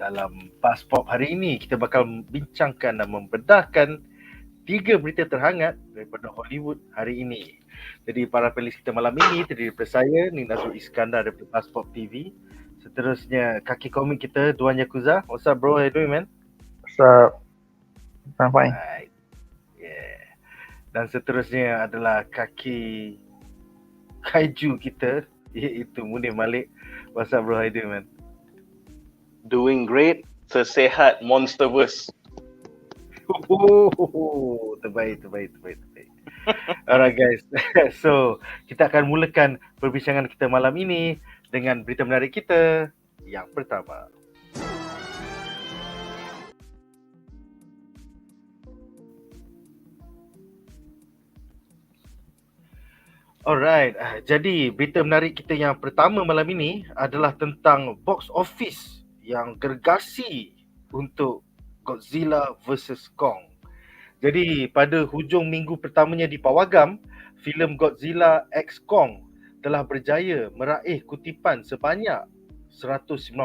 Dalam BuzzPop hari ini, kita bakal bincangkan dan membedahkan 3 berita terhangat daripada Hollywood hari ini. Jadi para penulis kita malam ini terdiri daripada saya, Nadzru Iskandar daripada BuzzPop TV. Seterusnya Kaki Komik kita, Duan Yakuza. What's up bro, how you doing man? What's up? I'm fine. Right. Yeah. Dan seterusnya adalah Kaki Kaiju kita, iaitu Munif Malek. What's up bro, how you doing man? Doing great, sesehat Monsterverse. Terbaik. Alright guys, so kita akan mulakan perbincangan kita malam ini dengan berita menarik kita yang pertama. Alright, jadi berita menarik kita yang pertama malam ini adalah tentang box office yang gergasi untuk Godzilla vs Kong. Jadi pada hujung minggu pertamanya di pawagam, filem Godzilla x Kong telah berjaya meraih kutipan sebanyak 194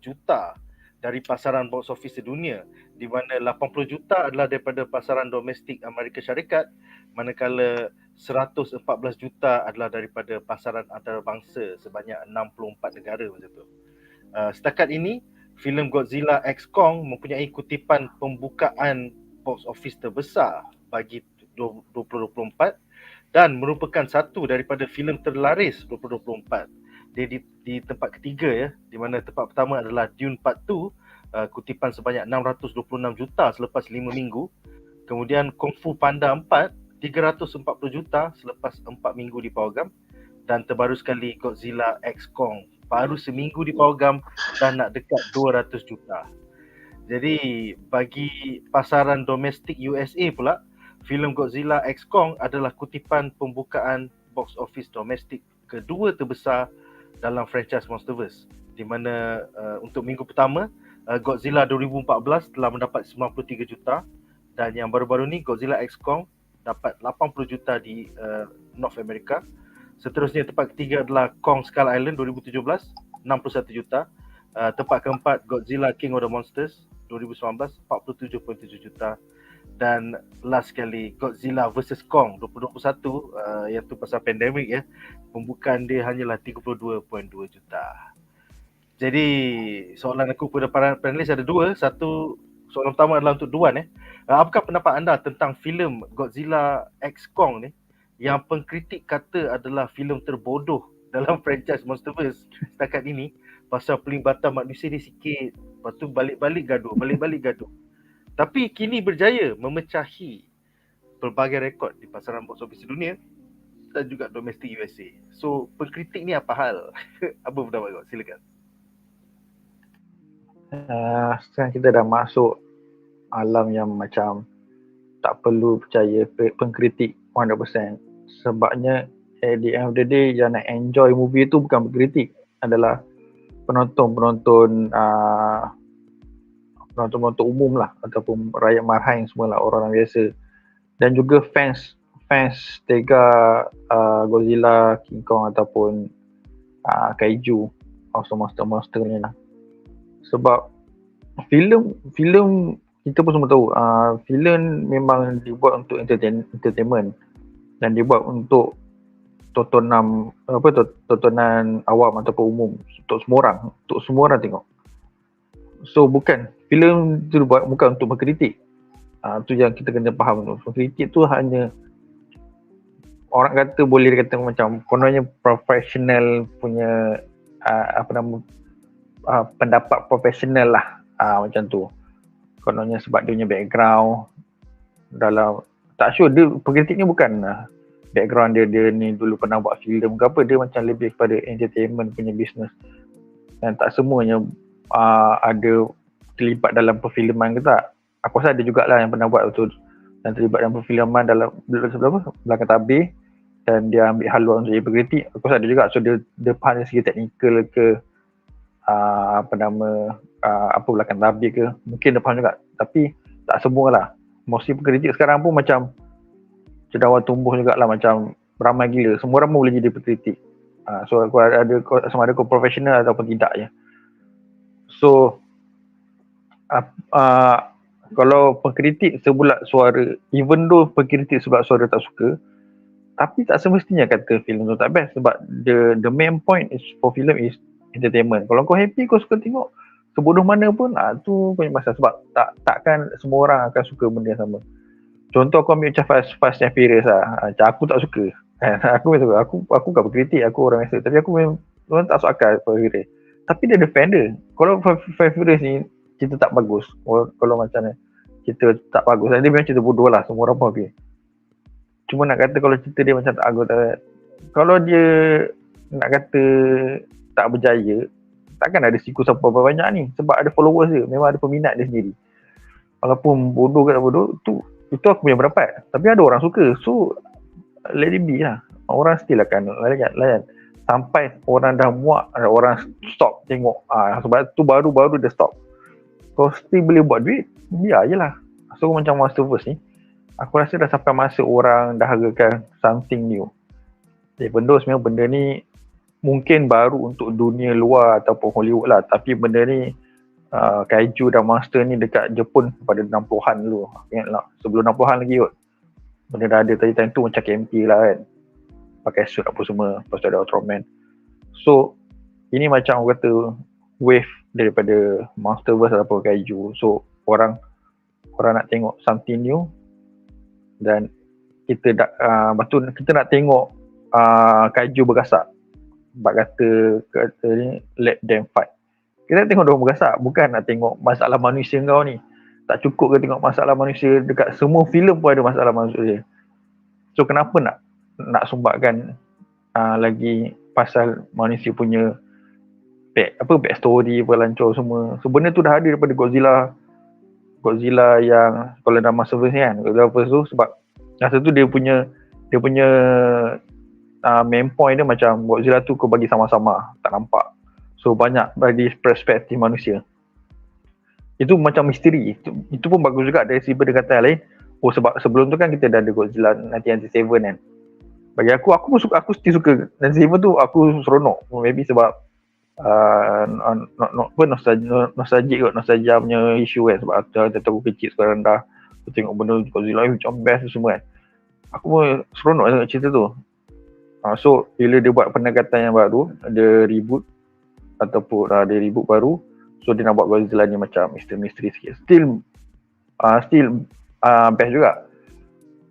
juta dari pasaran box office sedunia, di mana 80 juta adalah daripada pasaran domestik Amerika Syarikat, manakala 114 juta adalah daripada pasaran antarabangsa sebanyak 64 negara macam tu. Setakat ini, filem Godzilla x Kong mempunyai kutipan pembukaan box office terbesar bagi 2024 dan merupakan satu daripada filem terlaris 2024. Dia di tempat ketiga ya, di mana tempat pertama adalah Dune Part 2, kutipan sebanyak 626 juta selepas 5 minggu. Kemudian Kung Fu Panda 4, 340 juta selepas 4 minggu di pawagam. Dan terbaru sekali Godzilla x Kong, baru seminggu di pawagam dan nak dekat 200 juta. Jadi bagi pasaran domestik USA pula, filem Godzilla x Kong adalah kutipan pembukaan box office domestik kedua terbesar dalam franchise Monsterverse, di mana untuk minggu pertama Godzilla 2014 telah mendapat 93 juta dan yang baru-baru ni Godzilla x Kong dapat 80 juta di North America. Seterusnya tempat ketiga adalah Kong Skull Island 2017, 61 juta. Tempat keempat Godzilla King of the Monsters 2019, 47.7 juta. Dan last sekali Godzilla vs Kong 2021, yang tu pasal pandemik ya, pembukaan dia hanyalah 32.2 juta. Jadi soalan aku kepada para panelis ada dua. Satu, soalan pertama adalah untuk Duan apakah pendapat anda tentang filem Godzilla x Kong ni yang pengkritik kata adalah filem terbodoh dalam franchise Monsterverse setakat ini, pasal pelibatan manusia dia sikit, lepas tu balik-balik gaduh. Tapi kini berjaya memecahi pelbagai rekod di pasaran box office dunia dan juga domestik USA. So pengkritik ni apa hal? Apa pendapat kau? Silakan. Sekarang kita dah masuk alam yang macam tak perlu percaya pengkritik 100%. Sebabnya at the end of the day, yang nak enjoy movie tu bukan pengkritik, adalah penonton umum lah, ataupun rakyat marhain semualah, orang biasa, dan juga fans tega Godzilla, King Kong ataupun Kaiju, monster ni lah. Sebab filem kita pun semua tahu, filem memang dibuat untuk entertainment dan dibuat untuk tontonan awam ataupun umum, untuk semua orang tengok. So filem tu dibuat bukan untuk mengkritik. Tu yang kita kena faham tu. Mengkritik tu hanya, orang kata, boleh dikata macam kononnya profesional punya pendapat profesional lah, macam tu kononnya, sebab dia punya background dalam, tak sure dia pengkritik ni bukan background dia ni dulu pernah buat filem ke apa, dia macam lebih kepada entertainment punya business, dan tak semuanya ada terlibat dalam perfilman ke tak. Aku rasa ada jugalah yang pernah buat betul dan terlibat dalam perfilman dalam belakang tabir, dan dia ambil haluan untuk jadi pengkritik. Aku rasa ada juga. So dia faham dari segi teknikal ke belakang tabir ke, mungkin dia faham juga. Tapi tak semualah. Mostly pengkritik sekarang pun macam cendawan tumbuh jugalah, macam ramai gila. Semua orang boleh jadi pengkritik. So aku ada sama ada kau profesional ataupun tidak je. So kalau pengkritik sebulat suara, even though pengkritik sebulat suara tak suka, tapi tak semestinya kata filem tu tak best, sebab the main point is for film is entertainment. Kalau kau happy, kau suka tengok sebodoh mana pun, tu punya masalah, sebab takkan semua orang akan suka benda yang sama. Contoh aku ambil macam Fast and Furious macam aku tak suka kan. Aku tak berkritik, aku orang biasa, tapi aku memang tak suka Fast and Furious. Tapi dia ada fan dia. Kalau Fast and Furious ni cerita tak bagus, kalau macam ni cerita tak bagus, dia memang cerita bodoh lah, semua orang pun okay. Cuma nak kata kalau cerita dia macam tak bagus, kalau dia nak kata tak berjaya, takkan ada siku sampai banyak ni, sebab ada followers dia, memang ada peminat dia sendiri. Walaupun bodoh ke tak bodoh, itu aku punya pendapat. Tapi ada orang suka, so let it be lah. Orang still akan layan. Sampai orang dah muak, orang stop tengok. Sebab tu baru dia stop. Kau still boleh buat duit, biar je lah. So macam Monsterverse ni, aku rasa dah sampai masa orang dah hargakan something new. Benda sebenarnya benda ni mungkin baru untuk dunia luar ataupun Hollywood lah. Tapi benda ni Kaiju dan monster ni dekat Jepun pada 60-an dulu. Ingat lah, sebelum 60-an lagi kot. Benda dah ada time tu macam KMT lah kan. Pakai suit apa semua, lepas tu ada Ultraman. So ini macam orang kata wave daripada Monsterverse ataupun Kaiju. So orang nak tengok something new, dan kita kita nak tengok Kaiju bergasak. Sebab kata ni let them fight. Kita tengok dia bergasak, bukan nak tengok masalah manusia kau ni. Tak cukup ke tengok masalah manusia, dekat semua filem pun ada masalah manusia. So kenapa nak sumbatkan lagi pasal manusia punya back story, berlancur semua. So benda tu dah ada daripada Godzilla yang kalau dalam Monsterverse ni kan, Godzilla first tu, sebab masa tu dia punya main point dia macam Godzilla tu kau bagi sama-sama, tak nampak. So banyak bagi perspektif manusia. Itu macam misteri. Itu pun bagus juga dari segi pendekatan lain. Sebab sebelum tu kan kita dah ada Godzilla 1997 kan. Bagi aku still suka 1997 tu, aku seronok. Maybe sebab nostalgia punya isu kan. Sebab aku kecil sekarang dah tengok benda Godzilla macam best semua kan. Aku pun seronok tengok cerita tu. So bila dia buat pendekatan yang baru, ada reboot ataupun ada reboot baru, so dia nak buat Godzilla ni macam misteri sikit. Still best juga.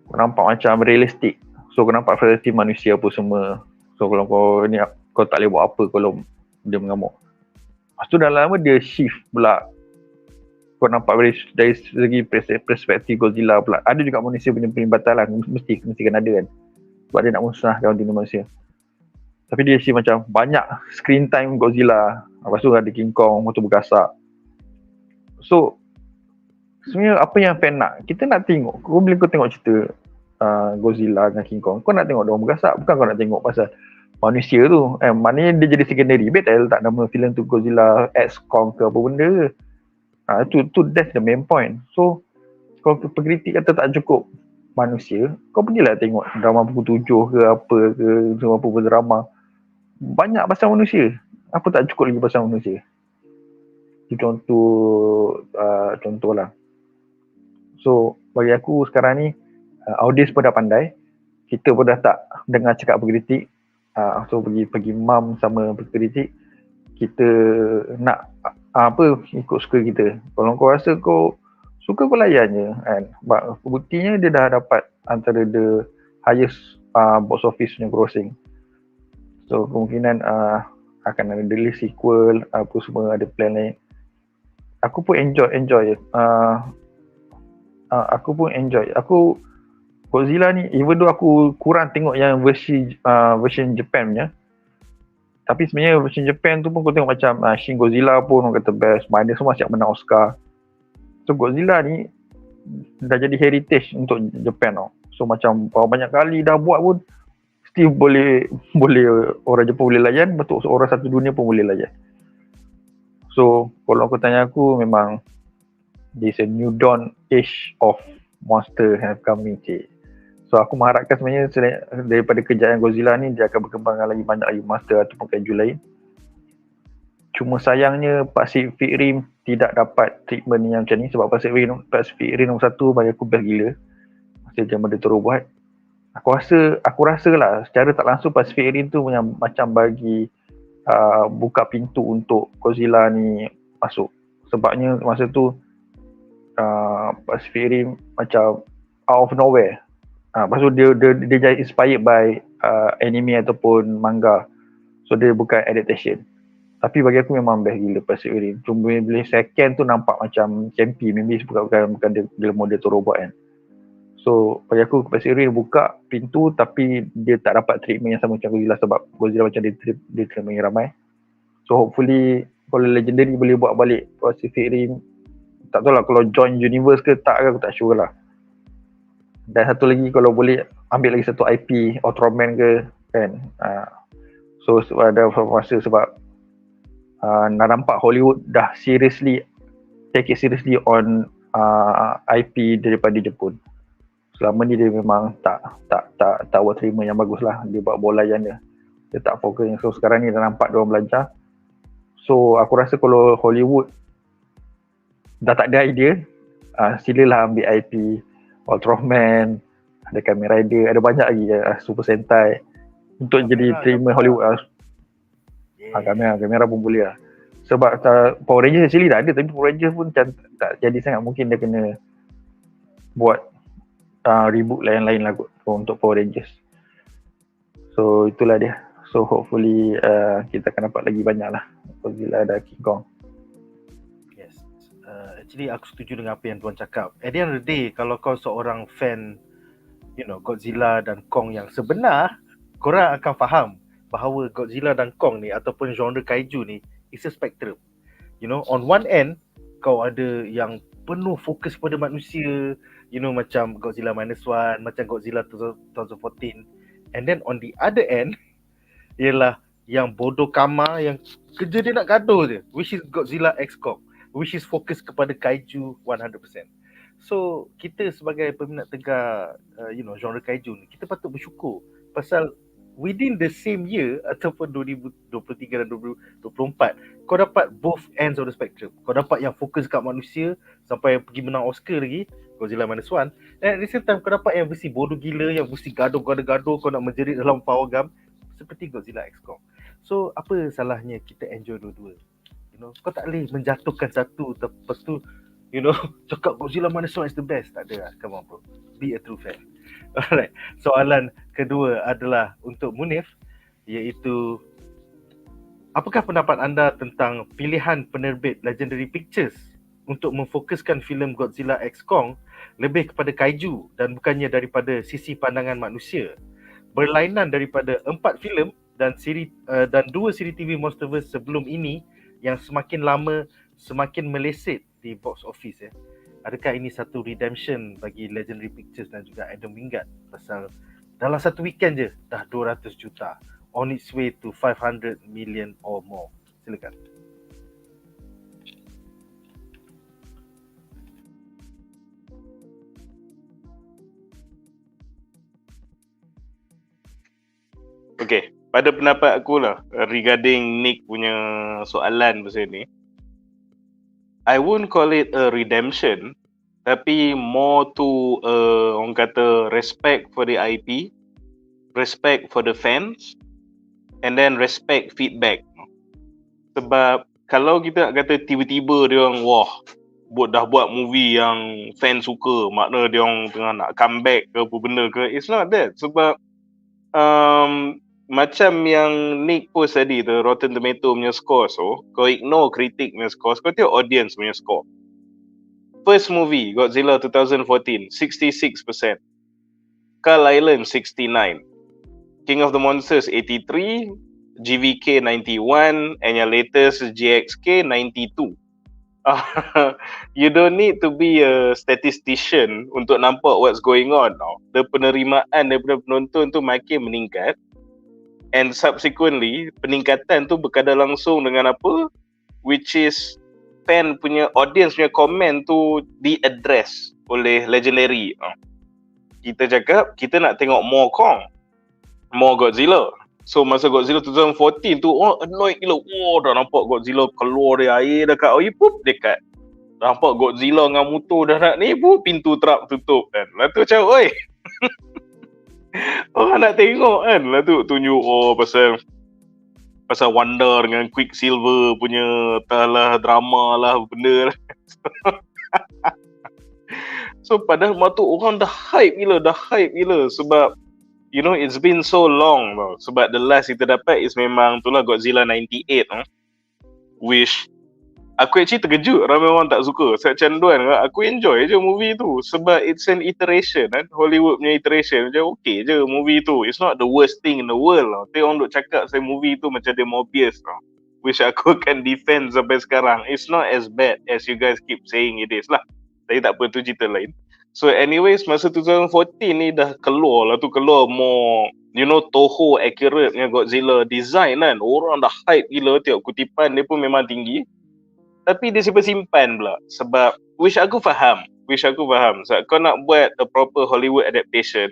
Kau nampak macam realistik. So kau nampak perspektif manusia apa semua. So kalau kau tak boleh buat apa kalau dia mengamuk. Lepas tu dah lama dia shift pula. Kau nampak dari segi perspektif Godzilla pula. Ada juga manusia punya perlibatan lah. Mesti kan ada kan. Sebab dia nak musnahkan dunia manusia. Tapi dia shift macam banyak screen time Godzilla. Lepas tu ada King Kong, lepas tu bergasak. So sebenarnya apa yang fan nak? Kita nak tengok. Bila kau tengok cerita Godzilla dengan King Kong, kau nak tengok dia orang bergasak. Bukan kau nak tengok pasal manusia tu. Maknanya dia jadi secondary. Betul tak nama filem tu Godzilla X Kong ke apa benda ke. That's the main point. So kalau pengkritik kata tak cukup manusia, kau pergilah tengok drama pukul 7 ke apa ke, semua apa drama. Banyak pasal manusia. Apa tak cukup lagi pasal manusia? Itu contoh lah. So bagi aku sekarang ni audience pun dah pandai. Kita pun dah tak dengar cakap pengkritik. So pergi mam sama pengkritik. Kita nak ikut suka kita. Kalau kau rasa kau suka, kau layan je kan. Buktinya dia dah dapat antara the highest box office punya grossing. So kemungkinan akan ada release sequel, apa semua, ada plan lain. Aku pun enjoy je. Aku Godzilla ni, even though aku kurang tengok yang version Japan punya, tapi sebenarnya version Japan tu pun aku tengok macam Shin Godzilla pun orang kata best. Mana semua siap menang Oscar. So Godzilla ni dah jadi heritage untuk Japan tau. So macam banyak kali dah buat pun still boleh orang Jepun boleh layan, betul orang satu dunia pun boleh layan. So kalau kau tanya aku, memang this a new dawn age of monster have coming. So aku mengharapkan sebenarnya daripada kejayaan Godzilla ni, dia akan berkembang lagi banyak lagi monster ataupun kaiju lain. Cuma sayangnya Pacific Rim tidak dapat treatment yang macam ni, sebab Pacific Rim nombor 1 bagi aku best gila masa zaman dia terus buat. Aku rasa lah secara tak langsung Pacific Rim tu macam bagi buka pintu untuk Godzilla ni masuk. Sebabnya masa tu Pacific Rim macam out of nowhere. Lepas tu dia jadi inspired by anime ataupun manga. So dia bukan adaptation. Tapi bagi aku memang best gila Pacific Rim. Cuma bila second tu nampak macam campy. Maybe bukan dia model tu robot kan. So bagi aku Pacific Rim buka pintu tapi dia tak dapat treatment yang sama macam Godzilla, sebab Godzilla macam dia treatment yang ramai. So hopefully kalau Legendary boleh buat balik Pacific Rim, tak tahu lah kalau join universe ke tak, aku tak sure lah. Dan satu lagi kalau boleh ambil lagi satu IP Ultraman ke kan. So ada masa sebab nak nampak Hollywood dah take it seriously on IP daripada Jepun. Selama ni dia memang tak buat terima yang bagus lah. Dia buat bola yang dia tak fokus. So sekarang ni dah nampak dia orang belajar. So aku rasa kalau Hollywood dah tak ada idea, silalah ambil IP Ultraman, ada Kamen Rider, ada banyak lagi Super Sentai untuk jadi terima Hollywood. Kamera pun boleh lah. Sebab Power Rangers actually tak ada, tapi Power Rangers pun tak jadi sangat. Mungkin dia kena buat reboot lain-lain lah untuk Power Rangers. So itulah dia. So hopefully kita akan dapat lagi banyak lah Godzilla dan King Kong. Yes. Actually aku setuju dengan apa yang Duan cakap. At the end of the day, kalau kau seorang fan Godzilla dan Kong yang sebenar, korang akan faham bahawa Godzilla dan Kong ni ataupun genre kaiju ni is a spectrum. On one end kau ada yang penuh fokus pada manusia, macam Godzilla -1, macam Godzilla 2014. And then on the other end ialah yang bodoh kamar yang kerja dia nak gaduh je, which is Godzilla X Kong, which is fokus kepada kaiju 100%. So kita sebagai peminat tegar genre kaiju ni, kita patut bersyukur pasal within the same year ataupun 2023 dan 2024 kau dapat both ends of the spectrum. Kau dapat yang fokus kat manusia sampai pergi menang Oscar lagi, Godzilla -1, and at the same time kau dapat yang versi bodoh gila yang mesti gaduh-gaduh kau nak menjerit dalam power gam seperti Godzilla X Kong. So apa salahnya kita enjoy dua-dua? Kau tak boleh menjatuhkan satu lepas tu cakap Godzilla -1 is the best. Tak ada lah. Come on bro, be a true fan. Alright, soalan kedua adalah untuk Munif, iaitu apakah pendapat anda tentang pilihan penerbit Legendary Pictures untuk memfokuskan filem Godzilla X Kong lebih kepada kaiju dan bukannya daripada sisi pandangan manusia, berlainan daripada 4 filem dan 2 siri TV Monsterverse sebelum ini yang semakin lama semakin meleset di box office Adakah ini satu redemption bagi Legendary Pictures dan juga Adam Wingard, pasal dalam satu weekend je dah 200 juta, on its way to 500 million or more. Silakan. Okay, pada pendapat aku lah regarding Nick punya soalan pasal ni, I won't call it a redemption, tapi more to orang kata respect for the IP, respect for the fans, and then respect feedback. Sebab kalau kita nak kata tiba-tiba dia orang dah buat movie yang fans suka, makna dia orang tengah nak comeback ke apa benda ke, it's not that. Sebab macam yang Nick post tadi tu, Rotten Tomato punya score, so kau ignore kritik punya score, kau tengok audience punya score. First movie Godzilla 2014 66%, Skull Island 69%, King of the Monsters 83%, GVK 91%, and your latest GXK 92%. You don't need to be a statistician untuk nampak what's going on now. The penerimaan daripada penonton tu makin meningkat, and subsequently peningkatan tu berkadar langsung dengan apa, which is fan punya, audience punya komen tu di-address oleh Legendary. Kita cakap kita nak tengok more Kong, more Godzilla, So masa Godzilla 2014 tu orang annoyed gila. Dah nampak Godzilla keluar dari air dekat air pup dekat. Nampak Godzilla dengan motor dah nak ni pup pintu trap tutup kan. Lepas tu macam oi. Orang nak tengok kan. Lepas tu tunjuk pasal Wonder dengan Quicksilver punya entahlah drama lah benda lah. So padahal waktu orang dah hype gila sebab you know it's been so long tau. Sebab the last kita dapat is memang itulah Godzilla 98 which aku actually terkejut ramai orang tak suka. Sebab macam Duan aku enjoy je movie tu sebab it's an iteration kan. Hollywood punya iteration macam okay je movie tu. It's not the worst thing in the world tau. Tapi orang duk cakap saya movie tu macam dia Mobius tau. Which aku akan defend sampai sekarang. It's not as bad as you guys keep saying it is lah. Tapi tak apa, tu cerita lain. So anyways, masa 2014 ni dah keluar more, you know, Toho accurate dengan Godzilla design kan. Orang dah hype gila, tengok kutipan dia pun memang tinggi. Tapi dia simpan pula. Sebab, which aku faham. Sebab kau nak buat a proper Hollywood adaptation,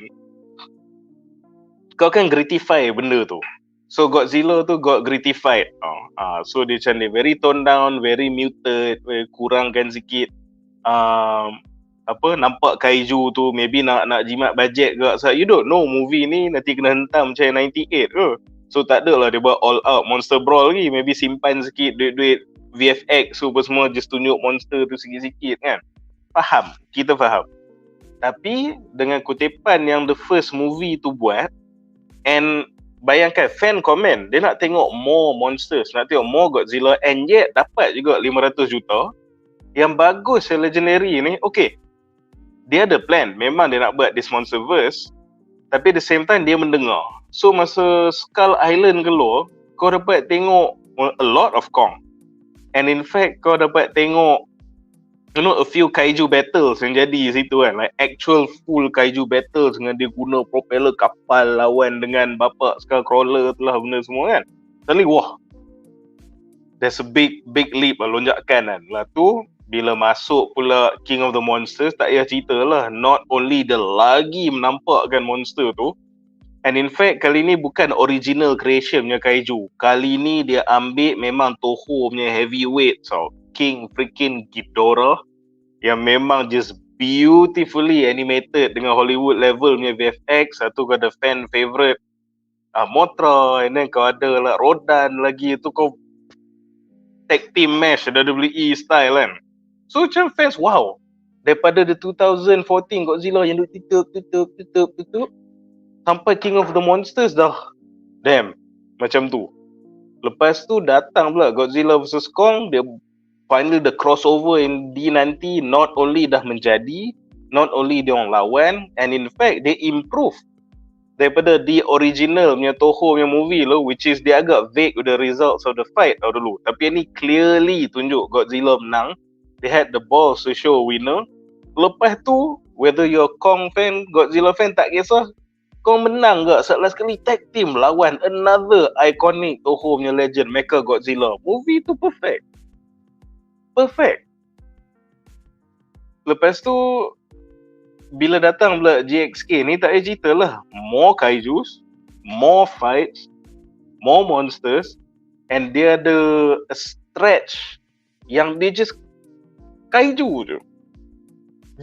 kau kan gratify benda tu. So Godzilla tu got gratified. So dia macam ni, very toned down, very muted, kurangkan sikit. Nampak kaiju tu maybe nak jimat bajet ke. So you don't know movie ni nanti kena hentam macam 98 ke. So tak ada lah dia buat all out monster brawl lagi. Maybe simpan sikit duit VFX so semua just tunjuk monster tu sikit-sikit kan. Kita faham. Tapi dengan kutipan yang the first movie tu buat, and bayangkan fan komen dia nak tengok more monsters, nak tengok more Godzilla, and yet dapat juga 500 juta. Yang bagus legendary ni, okay, dia ada plan, memang dia nak buat this monsterverse, tapi at the same time dia mendengar. So masa Skull Island keluar, kau dapat tengok a lot of Kong, and in fact kau dapat tengok you know a few kaiju battles yang jadi situ kan, like actual full kaiju battles dengan dia guna propeller kapal lawan dengan bapak Skullcrawler tu lah benda semua kan. Suddenly wah, there's a big leap lah, lonjakan kan. Lah tu bila masuk pula King of the Monsters, tak payah cerita lah. Not only dia lagi menampakkan monster tu, and in fact kali ni bukan original creation punya kaiju. Kali ni dia ambil memang Toho punya heavyweight, so King freaking Ghidorah yang memang just beautifully animated dengan Hollywood level punya VFX. Satu kau ada fan favourite Mothra, and then kau ada lah Rodan lagi, tu kau tag team match WWE style kan. So macam fans wow, daripada the 2014 Godzilla yang tutup sampai King of the Monsters dah damn macam tu. Lepas tu datang pula Godzilla vs Kong, dia finally the crossover in D nanti not only dah menjadi, not only dia orang lawan, and in fact they improve daripada the original punya Toho punya movie lo, which is dia agak vague with the results of the fight dulu. Tapi ni clearly tunjuk Godzilla menang. They had the balls to show a winner. Lepas tu, whether you're Kong fan, Godzilla fan, tak kisah. Kong menang ke? Last kali tag team lawan another iconic Toho punya legend, Mecha Godzilla. Movie tu perfect. Lepas tu, bila datang pula GXK ni, tak payah cerita lah. More kaijus, more fights, more monsters, and dia ada a stretch yang dia just kaiju tu.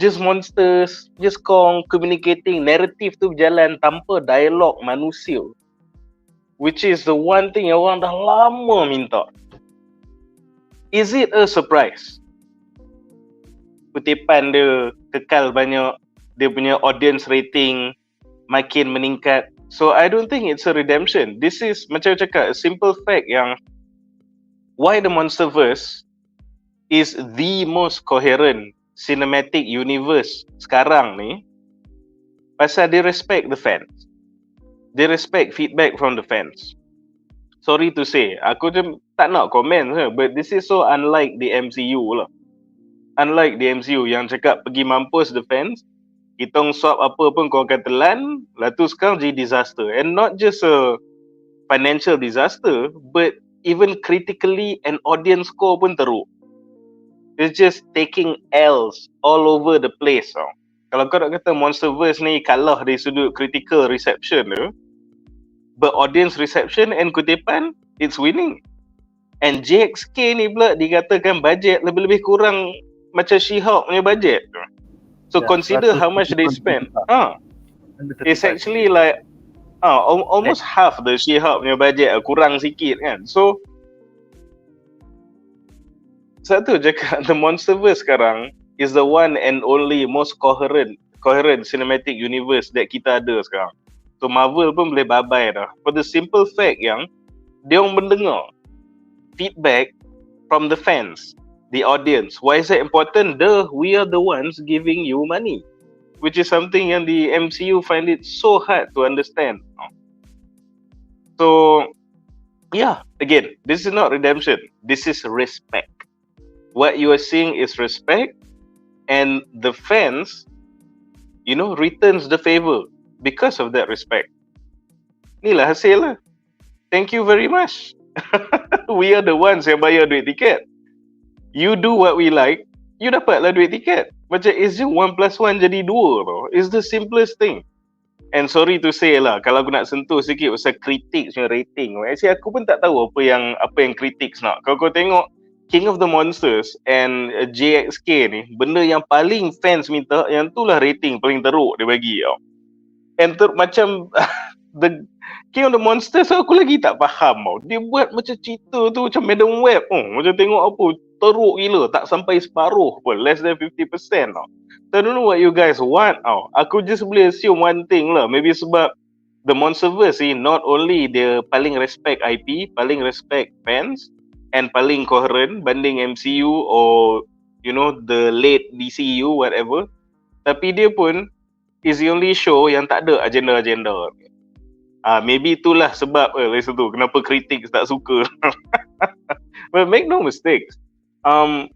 Just monsters, just Kong communicating, narrative tu berjalan tanpa dialog manusia. Which is the one thing yang orang dah lama minta. Is it a surprise? Kutipan dia kekal banyak, dia punya audience rating makin meningkat. So I don't think it's a redemption. This is macam cakap, a simple fact yang why the Monsterverse is the most coherent cinematic universe sekarang ni, pasal dia respect the fans. Dia respect feedback from the fans. Sorry to say, aku je tak nak komen, but this is so unlike the MCU lah. Unlike the MCU yang cakap pergi mampus the fans, kita swap apa pun kau akan telan, lah tu sekarang jadi disaster. And not just a financial disaster, but even critically and audience score pun teruk. It's just taking L's all over the place. Kalau kau nak kata Monsterverse ni kalah dari sudut critical reception tu, But audience reception and kutipan, it's winning. And JXK ni pula dikatakan bajet lebih-lebih kurang macam She-Hulk punya bajet. So consider how much they spend. It's actually like almost half the She-Hulk punya bajet, kurang sikit kan. So satu cakap the Monsterverse sekarang is the one and only most coherent cinematic universe that kita ada sekarang. So Marvel pun boleh bye-bye dah. For the simple fact yang dia orang mendengar feedback from the fans, the audience. Why is that important? We are the ones giving you money, which is something yang the MCU find it so hard to understand. So yeah, again, this is not redemption. This is respect. What you are seeing is respect, and the fans, returns the favor because of that respect. Inilah hasil lah. Thank you very much. We are the ones yang bayar duit tiket. You do what we like, you dapatlah duit tiket. Macam it's just 1 + 1 jadi 2 tau. It's the simplest thing. And sorry to say lah, kalau aku nak sentuh sikit pasal critics punya rating. Actually aku pun tak tahu apa yang critics nak. Kalau kau tengok King of the Monsters and JXK ni, benda yang paling fans minta, yang tu lah rating paling teruk dia bagi tau. And macam the King of the Monsters aku lagi tak faham tau. Dia buat macam cerita tu macam Madam Web. Macam tengok apa, teruk gila, tak sampai separuh pun, less than 50% tau. So I don't know what you guys want tau. Aku just boleh assume one thing lah. Maybe sebab the Monsterverse ni not only dia paling respect IP, paling respect fans, and paling coherent banding MCU or the late DCU whatever, tapi dia pun is the only show yang tak ada agenda-agenda. Maybe itulah sebab kenapa critics tak suka. But make no mistakes,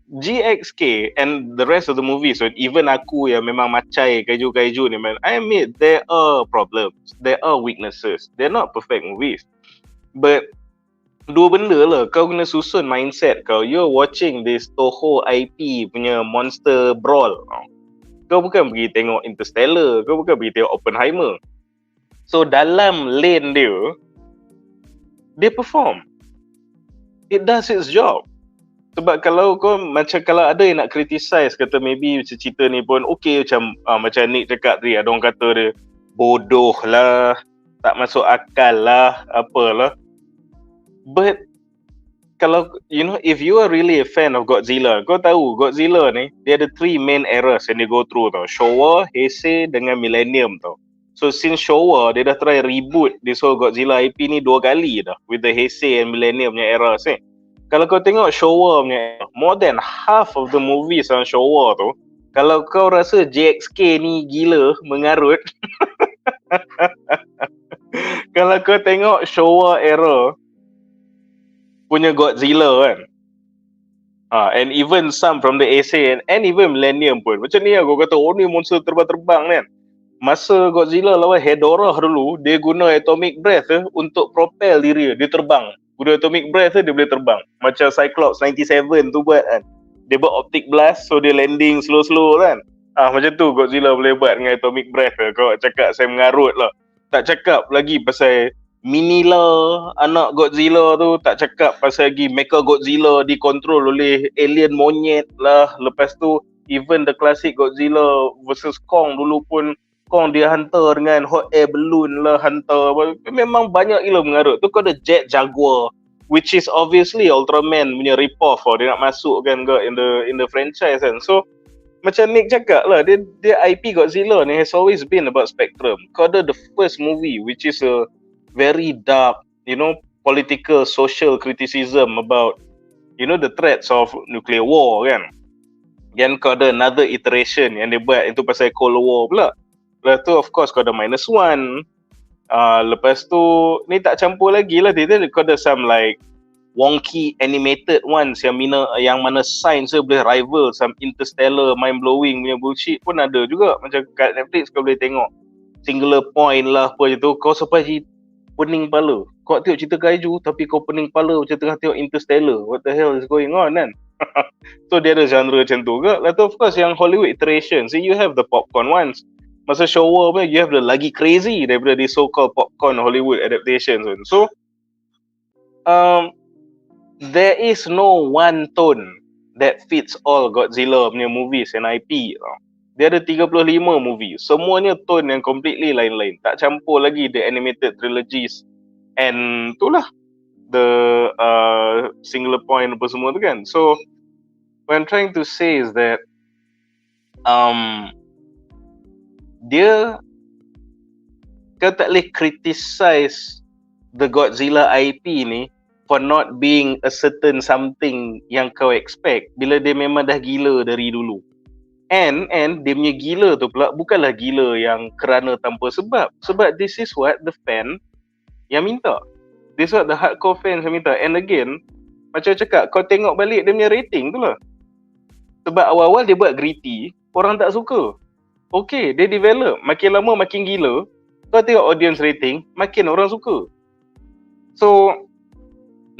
GXK and the rest of the movies, so even aku yang memang macai kaiju ni, man, I admit there are problems, there are weaknesses, they're not perfect movies. But dua benda lah, kau kena susun mindset kau. You're watching this Toho IP punya monster brawl. Kau bukan pergi tengok Interstellar, kau bukan pergi tengok Oppenheimer. So dalam lane dia perform. It does its job. Sebab kalau ada yang nak criticize, kata maybe cerita ni pun okay, macam Nick cakap tadi, ada orang kata dia bodoh lah, tak masuk akal lah, apalah. But kalau if you are really a fan of Godzilla, kau tahu Godzilla ni dia ada 3 main eras yang dia go through tau. Showa, Heisei dengan Millennium tau. So since Showa, dia dah try reboot this whole Godzilla IP ni 2 kali dah with the Heisei and Millennium punya eras ni. Kalau kau tengok Showa punya, more than half of the movies on Showa tu, kalau kau rasa JXK ni gila mengarut, kalau kau tengok Showa era punya Godzilla kan, and even some from the Heisei and even Millennium pun macam ni aku kata, ni monster terbang-terbang kan. Masa Godzilla lawan Hedorah dulu, dia guna atomic breath untuk propel diri dia terbang. Guna atomic breath dia boleh terbang. Macam Cyclops 97 tu buat kan, dia buat optic blast, so dia landing slow-slow kan. Macam tu Godzilla boleh buat dengan atomic breath. Kau cakap saya mengarut lah. Tak cakap lagi pasal Minilla, anak Godzilla tu, tak cakap pasal lagi Mecha Godzilla dikontrol oleh alien monyet lah. Lepas tu even the classic Godzilla versus Kong dulu pun, Kong dia hantar dengan hot air balloon lah, hantar. Memang banyak gila mengarut. Tu kau ada Jet Jaguar, which is obviously Ultraman punya rip-off. Dia nak masukkan ke in the franchise kan. So macam Nick cakap lah, dia IP Godzilla ni has always been about spectrum. Kau ada the first movie which is a very dark, political, social criticism about, the threats of nuclear war kan. Then kau ada another iteration yang dia buat, itu pasal Cold War pula. Lepas tu of course kau ada -1. Lepas tu, ni tak campur lagi lah, kau ada some like wonky animated ones yang mana science boleh rival some Interstellar mind-blowing punya bullshit pun ada juga. Macam kat Netflix kau boleh tengok Singular Point lah apa je tu, kau sampai pening kepala. Kau tengok cerita kaiju tapi kau pening kepala macam tengah tengok Interstellar. What the hell is going on kan? So dia ada genre macam tu ke. Lepas tu of course yang Hollywood iteration, so you have the popcorn ones. Masa Showa pun you have the lagi crazy daripada the so-called popcorn Hollywood adaptations pun. So there is no one tone that fits all Godzilla punya movies and IP tau. Dia ada 35 movie. Semuanya tone yang completely lain-lain. Tak campur lagi the animated trilogies and itulah the singular point apa semua tu kan. So what I'm trying to say is that dia kau tak boleh criticize the Godzilla IP ni for not being a certain something yang kau expect bila dia memang dah gila dari dulu. And dia punya gila tu pula bukanlah gila yang kerana tanpa sebab. Sebab this is what the fan yang minta. This is what the hardcore fans yang minta. And again, macam cakap, kau tengok balik dia punya rating tu lah. Sebab awal-awal dia buat gritty, orang tak suka. Okay, dia develop. Makin lama makin gila. Kau tengok audience rating, makin orang suka. So,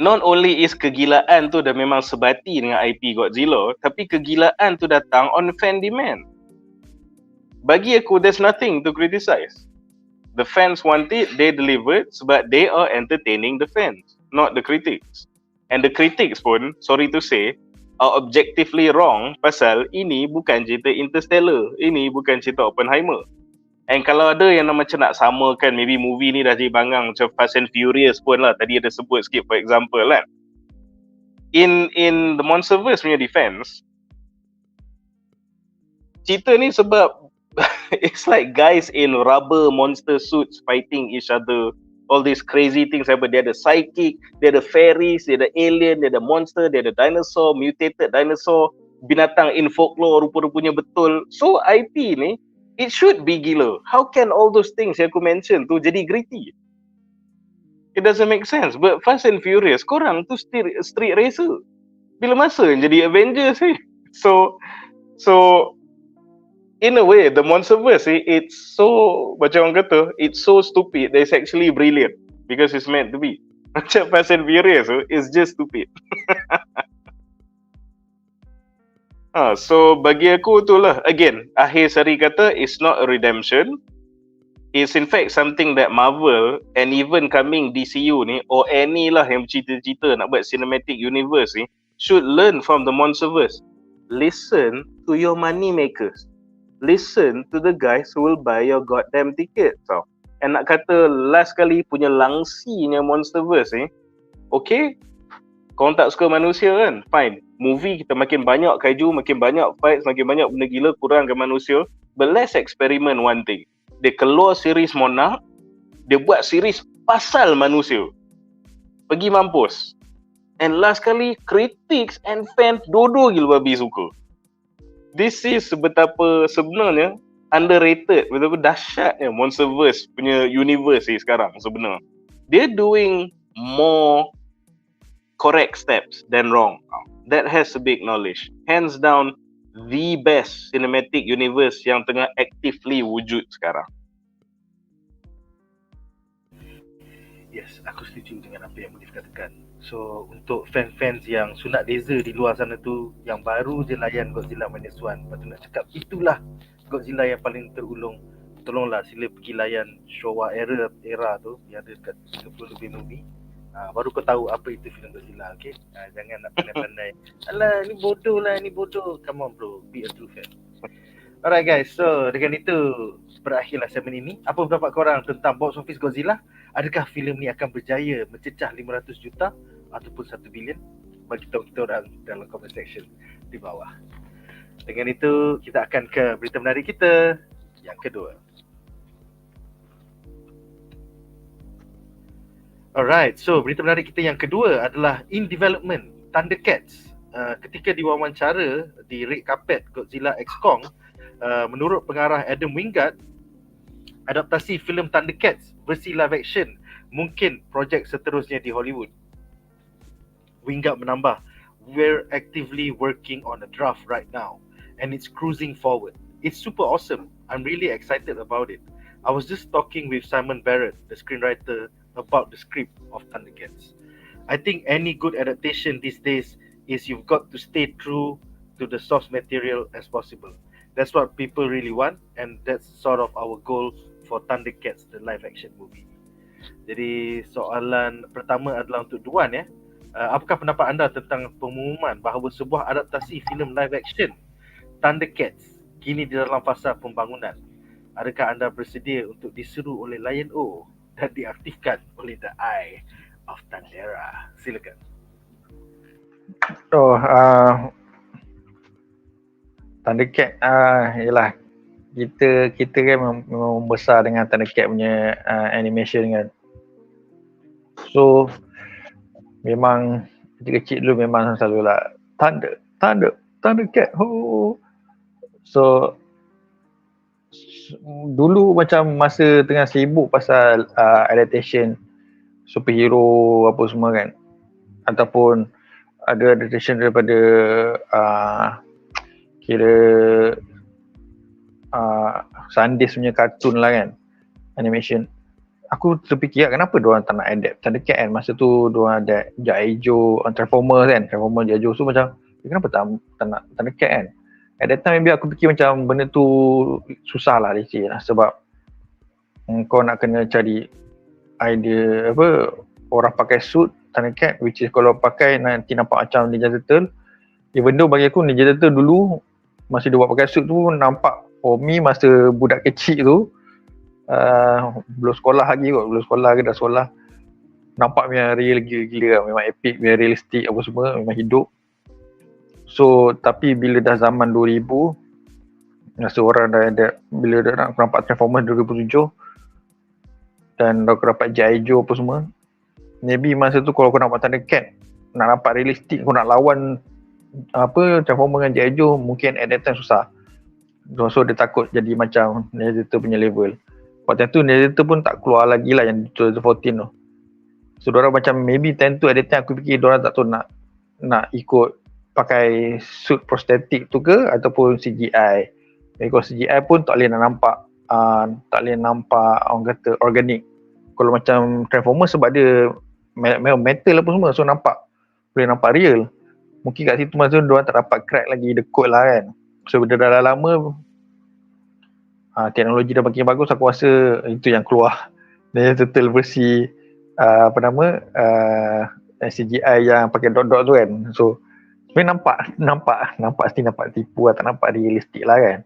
not only is kegilaan tu dah memang sebati dengan IP Godzilla, tapi kegilaan tu datang on fan demand. Bagi aku, there's nothing to criticize. The fans want it, they delivered sebab they are entertaining the fans, not the critics. And the critics pun, sorry to say, are objectively wrong pasal ini bukan cerita Interstellar, ini bukan cerita Oppenheimer. And kalau ada yang macam nak samakan maybe movie ni dah jadi bangang macam Fast and Furious pun lah, tadi ada sebut sikit for example kan. In the Monsterverse punya defense, cerita ni sebab it's like guys in rubber monster suits fighting each other, all these crazy things happen. Dia ada psychic, dia ada fairies, dia ada alien, dia ada monster, dia ada dinosaur, mutated dinosaur, binatang in folklore rupa-rupanya betul. So IP ni it should be gila. How can all those things yang aku mention tu jadi gritty? It doesn't make sense. But Fast and Furious, korang tu street racer. Bila masa yang jadi Avengers ni? So in a way, the Monsterverse, it's so, macam orang kata, it's so stupid that it's actually brilliant. Because it's meant to be. Macam Fast and Furious tu, it's just stupid. So bagi aku itulah, again, akhir sari kata, it's not a redemption. It's in fact something that Marvel and even coming DCU ni, or any lah yang cerita-cerita nak buat cinematic universe ni, should learn from the Monsterverse. Listen to your money makers. Listen to the guys who will buy your goddamn ticket. So, and nak kata last kali punya langsinya Monsterverse ni, okay, korang tak suka manusia kan? Fine. Movie kita makin banyak kaiju, makin banyak fights, makin banyak benda gila, kurangkan manusia. But let's experiment one thing. Dia keluar series Monarch, dia buat series pasal manusia. Pergi mampus. And last kali, critics and fans dua-dua gila babi suka. This is betapa sebenarnya underrated, betapa dahsyatnya Monsterverse punya universe ni sekarang sebenarnya. They're doing more correct steps than wrong. That has to be acknowledged. Hands down, the best cinematic universe yang tengah actively wujud sekarang. Yes, aku setuju dengan apa yang Munif katakan. So, untuk fans-fans yang sunat laser di luar sana tu, yang baru je layan Godzilla -1, patut nak cakap itulah Godzilla yang paling terulung. Tolonglah sila pergi layan Showa era tu yang ada dekat 30 lebih movie. Baru kau tahu apa itu filem Godzilla, okay? Jangan nak pandai-pandai. Alah, ni bodoh lah, ni bodoh. Come on bro, be a true fan. Alright guys, so dengan itu berakhirlah segmen ini. Apa pendapat korang tentang box office Godzilla? Adakah filem ni akan berjaya mencecah 500 juta ataupun 1 bilion? Bagi tahu kita orang dalam comment section di bawah. Dengan itu, kita akan ke berita menarik kita yang kedua. Alright, so berita menarik kita yang kedua adalah in development Thundercats. Ketika diwawancara di red carpet Godzilla X Kong, menurut pengarah Adam Wingard, adaptasi filem Thundercats versi live action mungkin projek seterusnya di Hollywood. Wingard menambah, "We're actively working on a draft right now and it's cruising forward. It's super awesome. I'm really excited about it. I was just talking with Simon Barrett, the screenwriter, about the script of Thundercats. I think any good adaptation these days is you've got to stay true to the source material as possible. That's what people really want, and that's sort of our goal for Thundercats, the live action movie. Jadi soalan pertama adalah untuk Duan ya. Apakah pendapat anda tentang pengumuman bahawa sebuah adaptasi filem live action Thundercats kini di dalam fasa pembangunan? Adakah anda bersedia untuk diseru oleh Lion O dan diaktifkan oleh The Eye of Thundera? Silakan. Thundercat yalah, kita kan memang besar dengan Thundercat punya animation kan. So memang kecil-kecil dulu memang selalulah Thundercat ho. So dulu macam masa tengah sibuk pasal adaptation superhero apa semua kan, ataupun ada adaptation daripada kira Sundays punya kartun lah kan, animation. Aku terfikir kenapa diorang tak nak adapt Thundercat kan. Masa tu diorang ada Kaiju, Transformers kan, Transformers Kaiju. So macam kenapa tak nak Thundercat kan. At that time maybe aku fikir macam benda tu susah lah leceh lah, sebab kau nak kena cari idea apa, orang pakai suit Thundercat, which is kalau pakai nanti nampak macam Ninja Turtle. Even though bagi aku Ninja Turtle dulu masa dia buat pakai suit tu nampak, for me masa budak kecil tu belum sekolah lagi kot, belum sekolah ke dah sekolah, nampak memang real gila-gila, memang epic, memang realistik apa semua, memang hidup. So tapi bila dah zaman 2000, masa orang dah ada, bila dah nak nampak Transformers 2007 dan dah dapat Kaiju apa semua, maybe masa tu kalau kau nak buat Thundercat, nak nampak realistik, kau nak lawan apa Transformers dengan Kaiju, mungkin at that time susah. So dia takut jadi macam Nadzru punya level. Waktu tu Nadzru pun tak keluar lagi lah yang 2014 tu. So diorang macam maybe time tu at that time aku fikir diorang tak tahu nak ikut pakai suit prostetik tu ke ataupun CGI. Jadi kalau CGI pun tak boleh nak nampak orang kata organik. Kalau macam Transformers sebab dia metal apa semua, so boleh nampak real. Mungkin kat situ masa tu diorang tak dapat crack lagi the code lah kan. So bila dah lama teknologi dah makin bagus, aku rasa itu yang keluar. Dia total versi CGI yang pakai dot-dot tu kan. So sebenarnya nampak tipu lah, tak nampak realistik lah kan.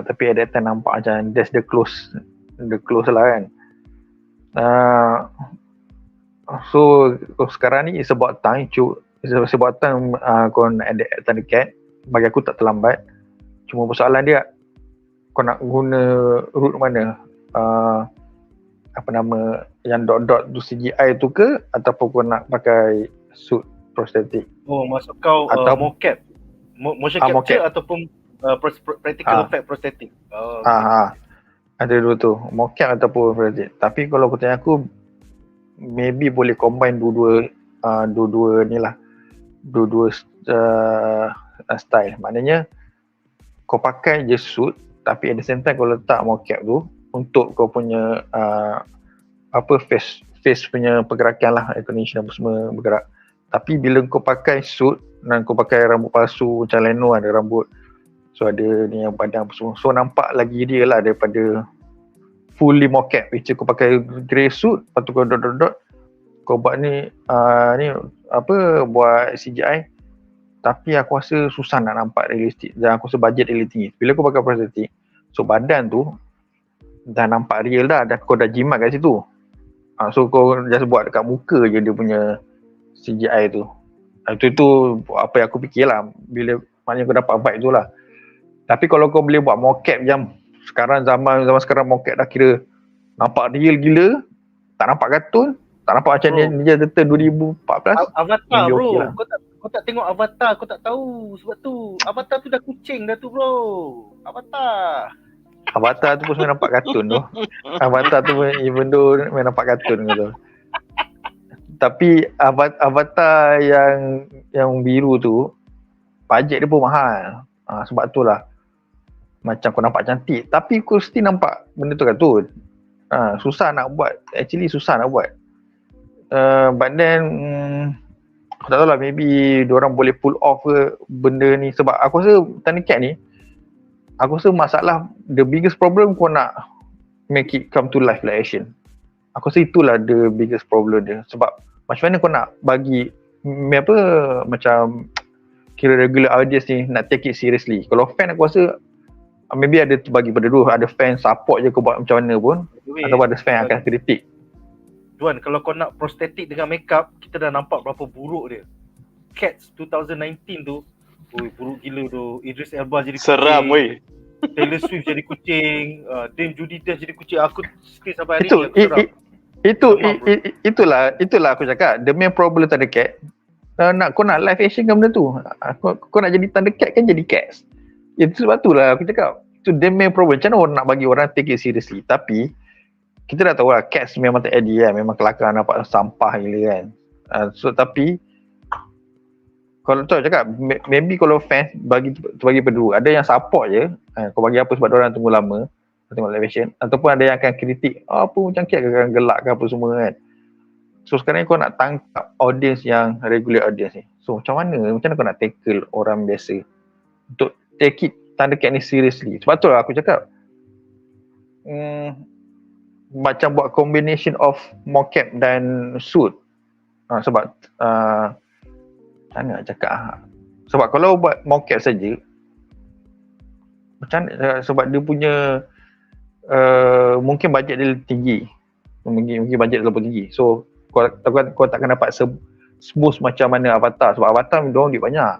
Tapi at that time nampak macam that's the close lah kan. So sekarang ni sebab time kau nak adapt Thundercat, bagi aku tak terlambat. Cuma persoalan dia kau nak guna route mana, yang dot-dot tu CGI tu ke, ataupun kau nak pakai suit prostetik. Maksud kau atau mocap, motion capture ataupun practical effect prostetik. Ada dua tu, mocap ataupun prostetik. Tapi kalau kau tanya aku, maybe boleh combine dua-dua ni lah, dua-dua style. Maknanya kau pakai je suit, tapi at the same time kau letak mocap tu untuk kau punya face punya pergerakan lah, recognition apa semua bergerak. Tapi bila kau pakai suit dan kau pakai rambut palsu macam Leno ada rambut, so ada ni yang badan apa semua, so nampak lagi real lah daripada fully mocap. Which kau pakai grey suit, lepas tu kau dot kau buat ni buat CGI, tapi aku rasa susah nak nampak realistik dan aku rasa budget really tinggi. Bila kau pakai prostetik, so badan tu dah nampak real dah kau dah jimat kat situ. So kau just buat dekat muka je dia punya CGI tu. Itu apa yang aku fikir lah, bila maknanya kau dapat vibe tu lah. Tapi kalau kau boleh buat mocap yang sekarang, zaman sekarang mocap dah kira nampak real gila, tak nampak kartun, tak nampak macam Ninja Turtle 2014. Avatar bro, okay lah. Kau tak tengok Avatar, kau tak tahu. Sebab tu Avatar tu dah kucing dah tu bro. Avatar tu pun sebenarnya nampak kartun tu. Avatar tu pun even though memang nampak kartun gitu. Tapi Avatar yang biru tu bajet dia pun mahal. Sebab tu lah macam kau nampak cantik, tapi kau still nampak benda tu kartun. Susah nak buat. But then aku tak tahu lah, maybe diorang boleh pull off ke benda ni. Sebab aku rasa Thundercat ni aku rasa masalah, the biggest problem kau nak make it come to life like action. Aku rasa itulah the biggest problem dia. Sebab macam mana kau nak bagi macam kira regular audience ni nak take it seriously. Kalau fan aku rasa maybe ada bagi pada dua, ada fan support je kau buat macam mana pun, atau ada fan akan kritik. Duan, kalau kau nak prostetik dengan makeup, kita dah nampak berapa buruk dia. Cats 2019 tu, buruk gila tu. Idris Elba jadi kucing. Seram weh. Taylor Swift jadi kucing, Dame Judi Dench jadi kucing. Aku still sampai hari ni aku seram. Itulah aku cakap. The main problem Thundercats, kau nak live action kan benda tu. Kau nak jadi Thundercats kan jadi cats. Itu sebab tu lah aku cakap. Itu the main problem. Macam mana orang nak bagi orang take it seriously. Tapi kita dah tahu lah cats memang tak edgy kan. Memang kelakar nampak sampah gila kan. Tapi kalau tu cakap, maybe kalau fans bagi berdua, ada yang support je, kau bagi apa sebab diorang tunggu lama tengok live action, ataupun ada yang akan kritik, apa macam cat akan gelak ke apa semua kan. So sekarang ni kau nak tangkap audience yang regular audience ni. So macam mana kau nak tackle orang biasa untuk take it Thundercats ni seriously. Sebab tu lah aku cakap macam buat combination of mocap dan suit. Sebab mana nak cakap, sebab kalau buat mocap saja macam sebab dia punya mungkin bajet dia tinggi, mungkin bajet dia terlalu tinggi, so kau takkan dapat smooth macam mana Avatar. Sebab Avatar diorang duit banyak,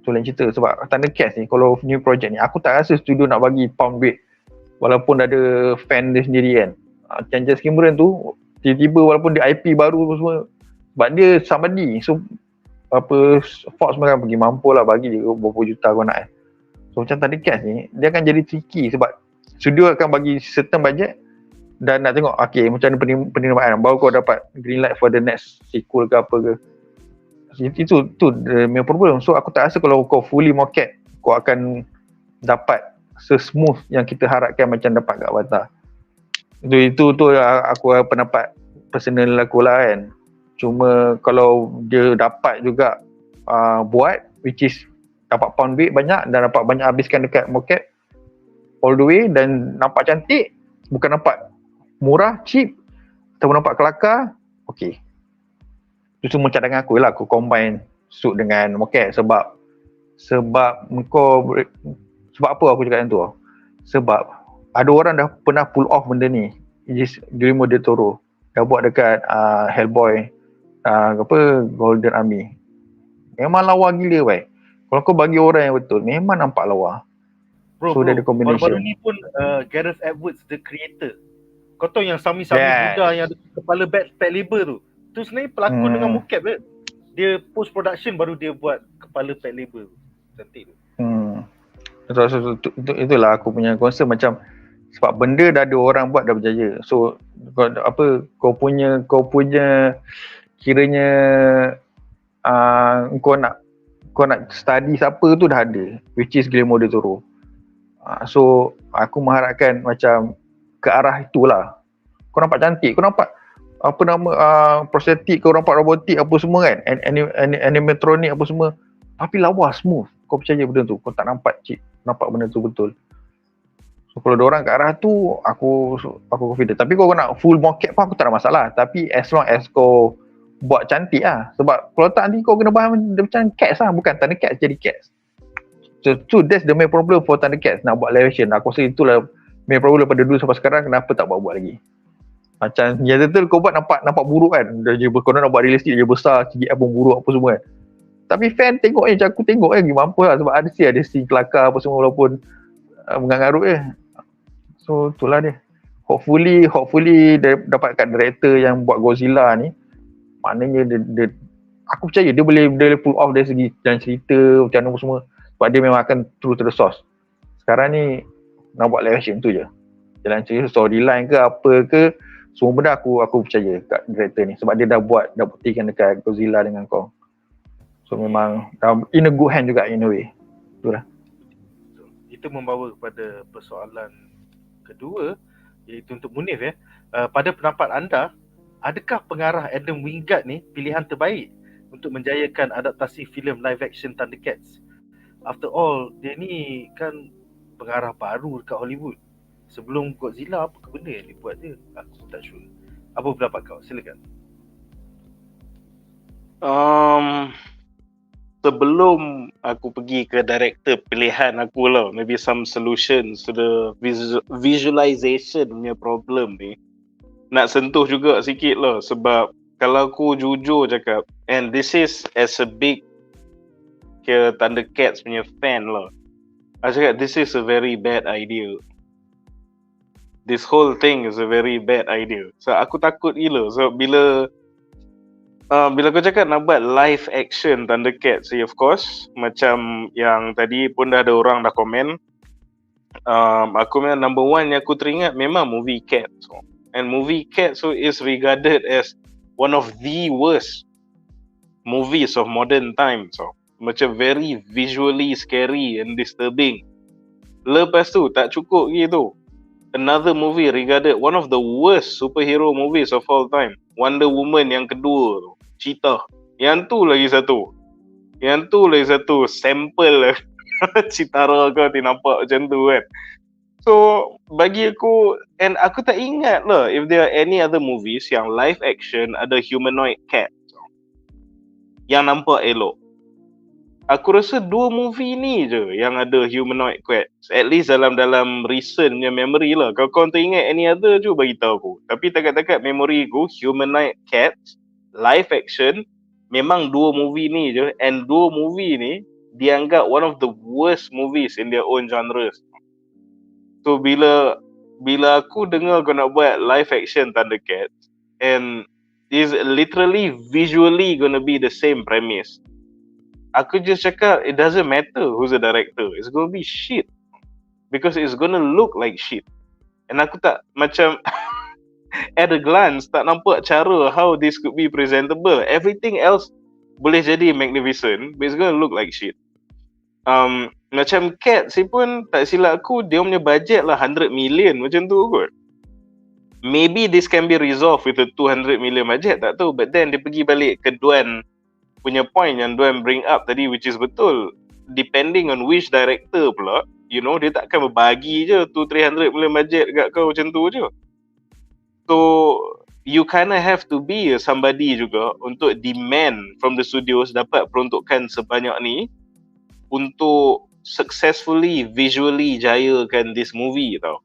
so lain cerita. Sebab Thundercats ni kalau new project ni, aku tak rasa studio nak bagi pound duit walaupun ada fan dia sendiri kan. James Cameron tu tiba-tiba walaupun dia IP baru semua, sebab dia somebody, so Fox mereka pergi mampu lah bagi dia berapa juta kau nak So macam Thundercats ni, dia akan jadi tricky sebab studio akan bagi certain budget dan nak tengok okay macam mana penerimaan, baru kau dapat green light for the next sequel ke apa ke. Itu the main problem. So aku tak rasa kalau kau fully mocap kau akan dapat se-smooth yang kita harapkan macam dapat kat Avatar. Itu aku pendapat personal aku lah kan. Cuma kalau dia dapat juga buat, which is dapat pound duit banyak dan dapat banyak habiskan dekat mocap all the way dan nampak cantik, bukan nampak murah, cheap, ataupun nampak kelakar, okay. Itu semua cadangan aku lah, aku combine suit dengan mocap sebab apa aku cakap yang tu? Sebab ada orang dah pernah pull off benda ni, Guillermo del Toro dah buat dekat Hellboy, Golden Army. Memang lawa gila baik. Kalau kau bagi orang yang betul, memang nampak lawa. So dia ada combination. Baru-baru ni pun Gareth Edwards, the creator. Kau tahu yang Sami-Sami Buddha yang ada kepala pet label tu. Tu sebenarnya pelakon dengan mocap dia. Dia post production baru dia buat kepala pet label. Cantik tu. So, itulah aku punya concern, macam sebab benda dah ada orang buat dah berjaya. So kau punya kiranya kau nak study siapa tu dah ada, which is Guillermo del Toro. So aku mengharapkan macam ke arah itulah. Kau nampak cantik, kau nampak prostetik, kau nampak robotik apa semua kan, animatronic apa semua, tapi lawa smooth. Kau percaya benda tu, kau tak nampak nampak benda tu betul. So kalau diorang ke arah tu, aku confident. Tapi kau nak full mocap pun aku tak ada masalah. Tapi as long as kau buat cantik lah. Sebab kalau tak nanti kau kena bahan macam cats lah. Bukan Thundercats jadi cats. So that's the main problem for Thundercats, nak buat live action. Aku rasa itulah main problem pada dulu sampai sekarang, kenapa tak buat lagi. Macam yang betul kau buat nampak buruk kan. Kau nak buat realistik dia besar, CGI pun buruk apa semua kan. Tapi fan tengok macam aku tengok lagi mampu lah. Sebab ada scene kelakar apa semua walaupun mengarut je. So itulah dia. Hopefully dia dapatkan director yang buat Godzilla ni. Maknanya dia aku percaya dia boleh pull off dari segi jalan cerita macam mana semua. Sebab dia memang akan true to the source. Sekarang ni nak buat live action tu je. Jalan cerita, storyline ke apa ke, semua benda aku percaya kat director ni. Sebab dia dah buktikan dekat Godzilla dengan Kong. So memang in a good hand juga in a way. Itulah. Itu membawa kepada persoalan kedua, iaitu untuk Munif ya. Pada pendapat anda, adakah pengarah Adam Wingard ni pilihan terbaik untuk menjayakan adaptasi filem live action Thundercats? After all, dia ni kan pengarah baru dekat Hollywood. Sebelum Godzilla, apa benda yang dia buat je? Aku tak sure. Apa pendapat kau? Silakan. Sebelum aku pergi ke director pilihan aku lah, maybe some solutions to the visualization punya problem ni, nak sentuh juga sikit lah. Sebab kalau aku jujur cakap, and this is as a big ke Thundercats punya fan lah, aku cakap this is a very bad idea. This whole thing is a very bad idea. So aku takut gila. So bila kau cakap nak buat live action Thundercats, of course, macam yang tadi pun dah ada orang dah komen, aku memang number one yang aku teringat memang movie Cats. And movie Cats is regarded as one of the worst movies of modern times. Macam very visually scary and disturbing. Lepas tu tak cukup gitu, another movie regarded one of the worst superhero movies of all time, Wonder Woman yang kedua tu, Cheetah. Yang tu lagi satu sample citara kau nampak macam tu kan. So bagi aku, and aku tak ingat lah if there are any other movies yang live action ada humanoid cat yang nampak elok. Aku rasa 2 movie ni je yang ada humanoid cats, at least dalam recent punya memory lah. Kalau kau teringat any other je bagi tahu aku. Tapi takat-takat memory aku, humanoid cats live action memang 2 movie ni je, and 2 movie ni dianggap one of the worst movies in their own genres. So bila aku dengar kau nak buat live action Thundercats, and is literally visually gonna be the same premise, aku just cakap it doesn't matter who's the director, it's gonna be shit because it's gonna look like shit. And aku tak macam at a glance tak nampak cara how this could be presentable. Everything else boleh jadi magnificent, but it's gonna look like shit. Macam Cats ni pun tak silap aku, dia punya budget lah 100 million macam tu kot. Maybe this can be resolved with a 200 million budget, tak tahu. But then dia pergi balik ke Duan punya point yang Duan bring up tadi, which is betul. Depending on which director pula, you know, dia takkan berbagi je tu 300 million budget kat kau macam tu je. So you kind of have to be somebody juga untuk demand from the studios dapat peruntukan sebanyak ni untuk successfully visually jayakan this movie tau.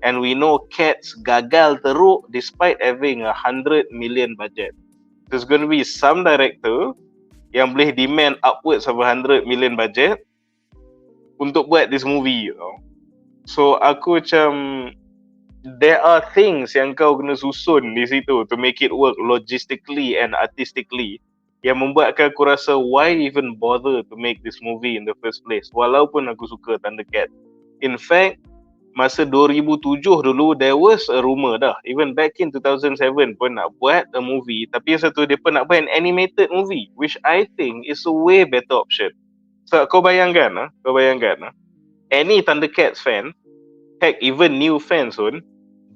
And we know Cats gagal teruk despite having 100 million budget. There's going to be some director yang boleh demand upwards of 100 million budget untuk buat this movie tau. So aku macam, there are things yang kau kena susun di situ to make it work logistically and artistically yang membuatkan aku rasa why even bother to make this movie in the first place, walaupun aku suka Thundercats. In fact, masa 2007 dulu there was a rumor dah, even back in 2007 pun nak buat a movie, tapi yang satu dia pun nak buat an animated movie, which I think is a way better option. So kau bayangkan any Thundercats fan, heck even new fans pun,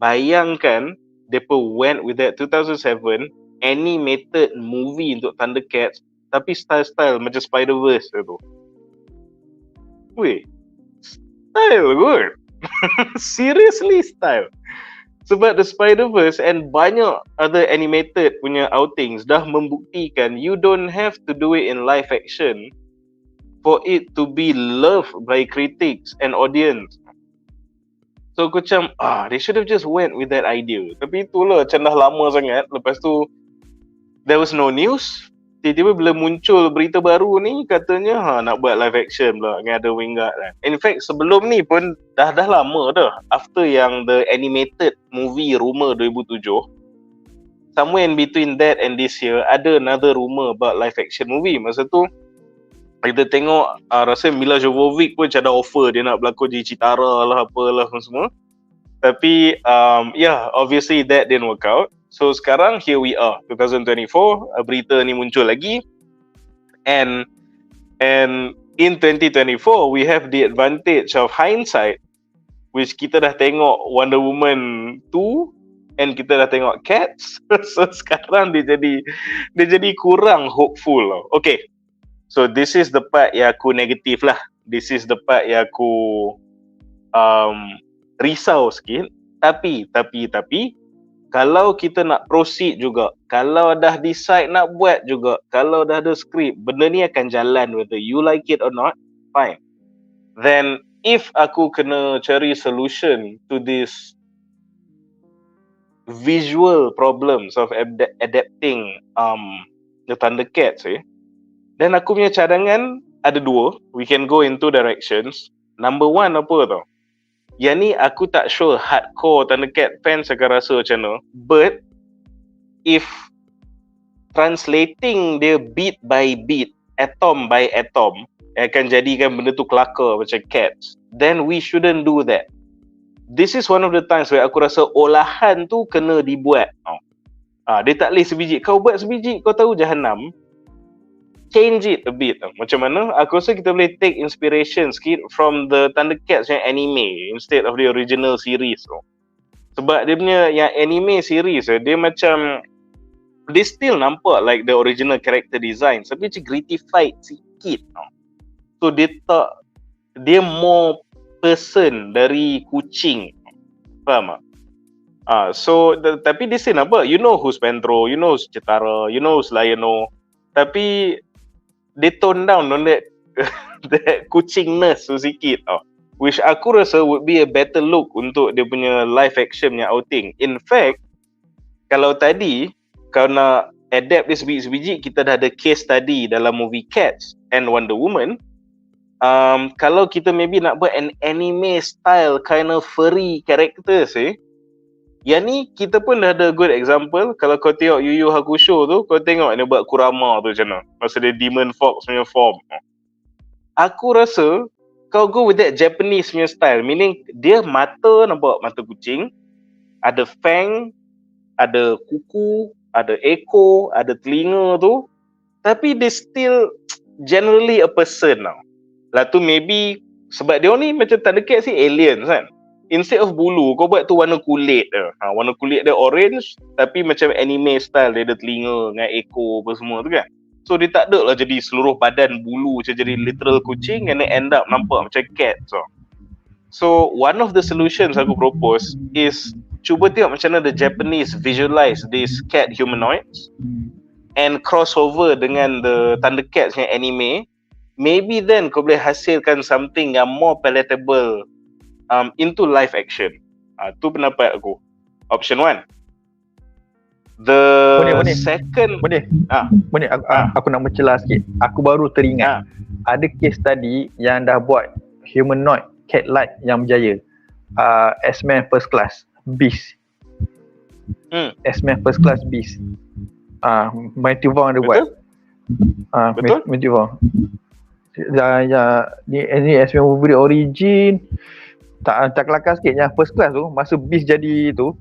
bayangkan depa went with that 2007 animated movie untuk Thundercats tapi style-style macam Spider-Verse tu. Weh, style good. Seriously style. Sebab the Spider-Verse and banyak other animated punya outings dah membuktikan you don't have to do it in live action for it to be loved by critics and audience. So aku macam, they should have just went with that idea. Tapi itulah macam dah lama sangat. Lepas tu there was no news. Tiba-tiba bila muncul berita baru ni, katanya nak buat live action pula dengan ada Wingard kan. In fact sebelum ni pun dah lama dah. After yang the animated movie rumor 2007, somewhere in between that and this year ada another rumor about live action movie. Masa tu kita tengok rasa Mila Jovovich pun ada offer dia nak berlakon jadi Chitara lah apalah semua. Tapi obviously that didn't work out. So sekarang here we are 2024, berita ni muncul lagi, and in 2024 we have the advantage of hindsight, which kita dah tengok Wonder Woman 2 and kita dah tengok Cats. So sekarang dia jadi kurang hopeful lah. Okay, so this is the part yang aku negatif lah. This is the part yang aku risau sikit. Tapi kalau kita nak proceed juga, kalau dah decide nak buat juga, kalau dah ada skrip, benda ni akan jalan whether you like it or not, fine. Then if aku kena cari solution to this visual problems of adapting the Thundercats, then aku punya cadangan ada dua. We can go in two directions. Number one apa tau? Yang ni aku tak sure hardcore Thundercat fans akan rasa macam mana. But if translating dia beat by beat, atom by atom, akan jadikan benda tu kelakar macam cats, then we shouldn't do that. This is one of the times where aku rasa olahan tu kena dibuat. Dia tak boleh sebiji. Kau buat sebiji, kau tahu jahanam. Change it a bit. Macam mana? Aku rasa kita boleh take inspiration sikit from the Thundercats yang anime instead of the original series. Sebab dia punya yang anime series, dia macam, dia still nampak like the original character design, tapi macam gratified sikit. So dia more person dari kucing. Faham tak? Tapi dia still nampak, you know who's Pentro, you know who's Cetara, you know who's Lionel. Tapi they tone down on that kucingness tu sikit, which aku rasa would be a better look untuk dia punya live action punya outing. In fact, kalau tadi kau nak adapt dia sebiji-sebiji, kita dah ada case study dalam movie Cats and Wonder Woman. Kalau kita maybe nak buat an anime style kind of furry characters, yang ni kita pun dah ada good example. Kalau kau tengok Yu Yu Hakusho tu, kau tengok dia buat Kurama tu macam mana, masa dia Demon Fox punya form. Aku rasa kau go with that Japanese punya style, meaning dia mata nampak mata kucing, ada fang, ada kuku, ada ekor, ada telinga tu, tapi dia still generally a person tau. Lah tu maybe sebab dia ni macam Thundercats si aliens kan. Instead of bulu, kau buat tu warna kulit dia. Warna kulit dia orange, tapi macam anime style, dia ada telinga dengan ekor apa semua tu kan. So dia tak ada lah jadi seluruh badan bulu macam jadi literal kucing, and then end up nampak macam cat. So one of the solutions aku propose is cuba tengok macam mana the Japanese visualize these cat humanoids and crossover dengan the Thundercats yang anime. Maybe then kau boleh hasilkan something yang more palatable into live action. Tu pendapat aku. Option 1. Second. Aku nak mencela sikit. Aku baru teringat. Ada case study yang dah buat humanoid cat-like yang berjaya. X-Men First Class Beast. X-Men First Class Beast. Matthew Vaughn ada buat. Betul? Matthew Vaughn. Ni X-Men Wolverine Origin. Tak kelakar sikit yang First Class tu, masa Beast jadi tu,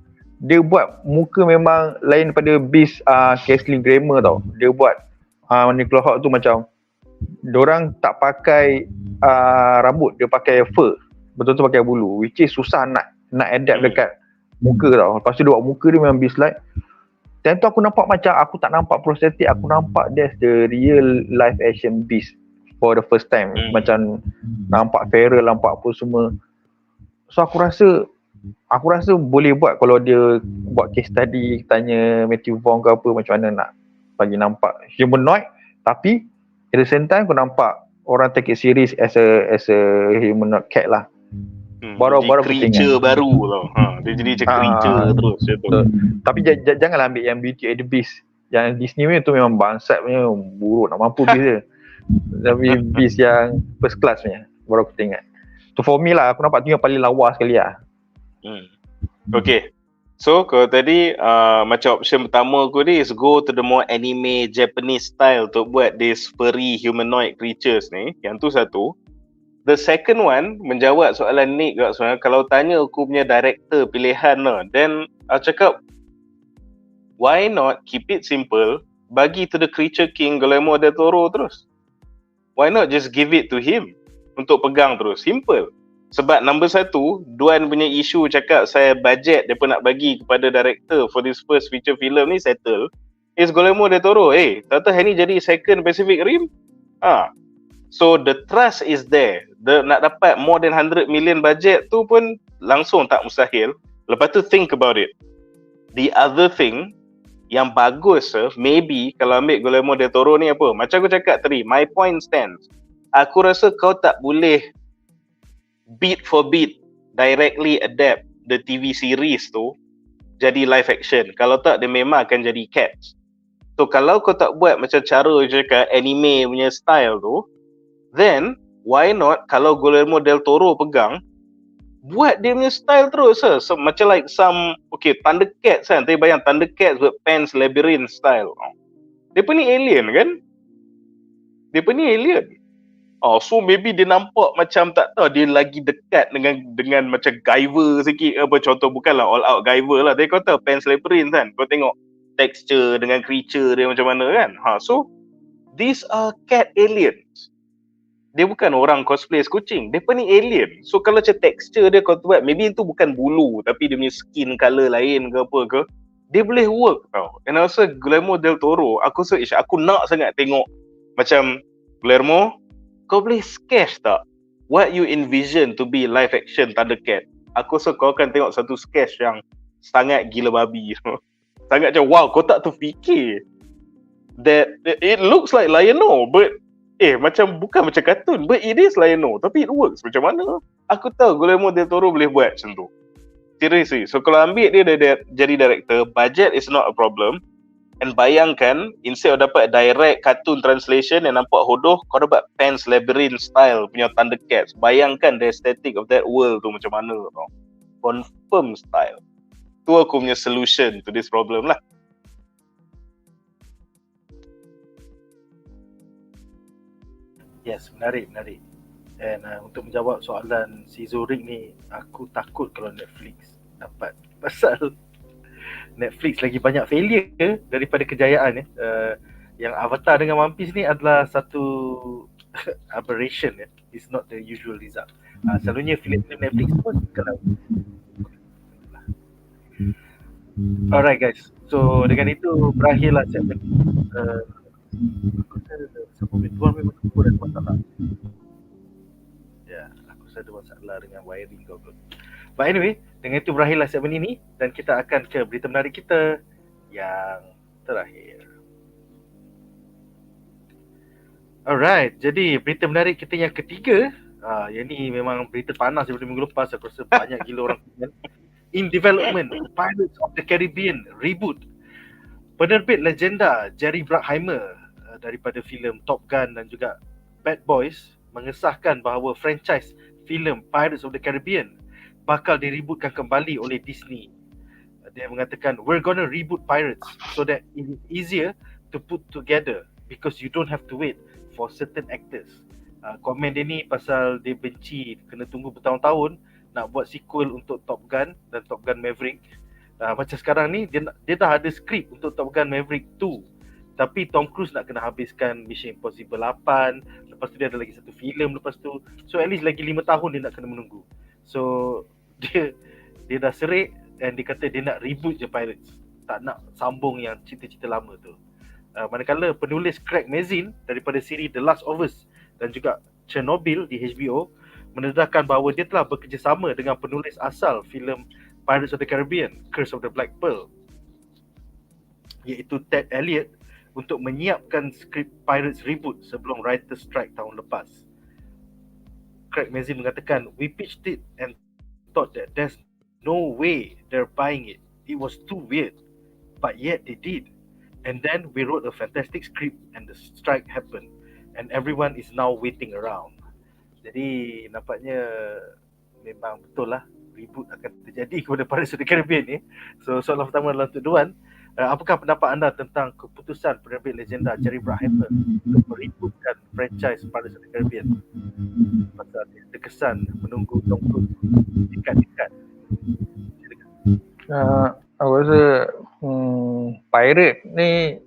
dia buat muka memang lain daripada Beast Kingsley Grammer tau. Dia buat Nicolas Hoult tu macam diorang tak pakai rambut, dia pakai fur, betul-betul pakai bulu, which is susah nak adapt dekat muka tau. Lepas tu dia buat muka dia memang Beast like. Dan tu aku nampak macam, aku tak nampak prosthetic, aku nampak that's the real live action Beast for the first time. Macam nampak feral, nampak apa semua. So aku rasa boleh buat kalau dia buat case study, tanya Matthew Vaughn ke apa, macam mana nak bagi nampak humanoid, tapi at the same time kau nampak orang take it serious as a humanoid cat lah. Baru creature baru tau. Dia jadi macam creature terus macam tu. Tapi janganlah ambil yang Beauty and the Beast. Yang Disney punya tu memang bangsat punya, buruk nak mampu Beast dia. Tapi Beast yang First Class punya baru aku tengok. So for me lah, aku nampak tu yang paling lawa sekali lah. Okay. So kalau tadi macam option pertama aku ni is go to the more anime Japanese style untuk buat this furry humanoid creatures ni. Yang tu satu. The second one, menjawab soalan Nick kat sebenarnya, kalau tanya aku punya director pilihan lah, then aku cakap why not keep it simple, bagi to the creature king Guillermo del Toro terus. Why not just give it to him untuk pegang terus, simple. Sebab number satu, Duan punya isu cakap saya budget dia pun nak bagi kepada director for this first feature film ni settle, is Guillermo del Toro. Tata hari ni jadi second Pacific Rim. So the trust is there. nak dapat more than 100 million budget tu pun langsung tak mustahil. Lepas tu think about it. The other thing yang bagus maybe kalau ambil Guillermo del Toro ni apa? Macam aku cakap tadi, my point stands. Aku rasa kau tak boleh beat for beat directly adapt the TV series tu jadi live action. Kalau tak, dia memang akan jadi Cats. So kalau kau tak buat macam cara cakap anime punya style tu, then why not kalau Guillermo del Toro pegang, buat dia punya style terus so, macam like Thundercats kan. Tapi bayang Thundercats buat Pan's Labyrinth style. Dia pun ni alien kan? So maybe dia nampak macam tak tahu, dia lagi dekat dengan macam Guyver sikit apa, contoh, bukanlah all out Guyver lah. Tapi kau tahu Pan's Labyrinth kan, kau tengok texture dengan creature dia macam mana kan. So these are cat aliens. Dia bukan orang cosplay as kucing, dia pun ni alien. So kalau macam texture dia kau buat, maybe itu bukan bulu tapi dia punya skin colour lain ke apa ke, dia boleh work tau. And also Guillermo del Toro, aku nak sangat tengok macam Guillermo, kau boleh sketch tak what you envision to be live action Thundercat? Aku rasa kau akan tengok satu sketch yang sangat gila babi. Sangat macam wow, kau tak terfikir that it looks like Lion-O but macam bukan macam kartun, but it is Lion-O tapi it works macam mana. Aku tahu Guillermo del Toro boleh buat macam tu. Seriously. So kalau ambil dia jadi director, budget is not a problem. And bayangkan, instead of dapat direct cartoon translation yang nampak hodoh, kau dapat Pan's Labyrinth style punya Thundercats. Bayangkan the aesthetic of that world tu macam mana tau. Confirm style. Tu aku punya solution to this problem lah. Yes, menarik. And untuk menjawab soalan si Zorik ni, aku takut kalau Netflix dapat. Pasal Netflix lagi banyak failure daripada kejayaan. Yang Avatar dengan One Piece ni adalah satu aberration. It's not the usual result. Selalunya filem-filem Netflix pun kalau alright guys, so dengan itu berakhirlah segmen Duan memang aku ada masalah. Ya, aku ada masalah dengan wiring kau. But anyway, dengan itu berakhirlah segmen ini dan kita akan ke berita menarik kita yang terakhir. Alright, jadi berita menarik kita yang ketiga, yang ni memang berita panas daripada minggu lepas. Aku rasa banyak gila orang komen. In development, Pirates of the Caribbean reboot. Penerbit legenda Jerry Bruckheimer daripada filem Top Gun dan juga Bad Boys mengesahkan bahawa franchise filem Pirates of the Caribbean bakal direbootkan kembali oleh Disney. Dia mengatakan, we're gonna reboot Pirates so that it is easier to put together because you don't have to wait for certain actors. Komen dia ni pasal dia benci kena tunggu bertahun-tahun nak buat sequel untuk Top Gun dan Top Gun Maverick. Macam sekarang ni dia dah ada skrip untuk Top Gun Maverick 2, tapi Tom Cruise nak kena habiskan Mission Impossible 8, lepas tu dia ada lagi satu filem lepas tu. So at least lagi 5 tahun dia nak kena menunggu. So dia dah serik dan dia kata dia nak reboot je Pirates, tak nak sambung yang cerita-cerita lama tu. Manakala penulis Craig Mazin daripada siri The Last of Us dan juga Chernobyl di HBO mendedahkan bahawa dia telah bekerjasama dengan penulis asal filem Pirates of the Caribbean, Curse of the Black Pearl, iaitu Ted Elliott, untuk menyiapkan skrip Pirates reboot sebelum writer's strike tahun lepas. Craig Mazin mengatakan, we pitched it and thought that there's no way they're buying it. It was too weird, but yet they did. And then we wrote a fantastic script and the strike happened and everyone is now waiting around. Jadi nampaknya memang betul lah reboot akan terjadi kepada Pirates of the Caribbean ni. So soalan pertama adalah untuk Duan. Apakah pendapat anda tentang keputusan penerbit legenda Jerry Bruckheimer untuk merebootkan franchise Pirates of the Caribbean? Pasal dia terkesan menunggu Tom Cruise dekat-dekat. Aku rasa pirate ni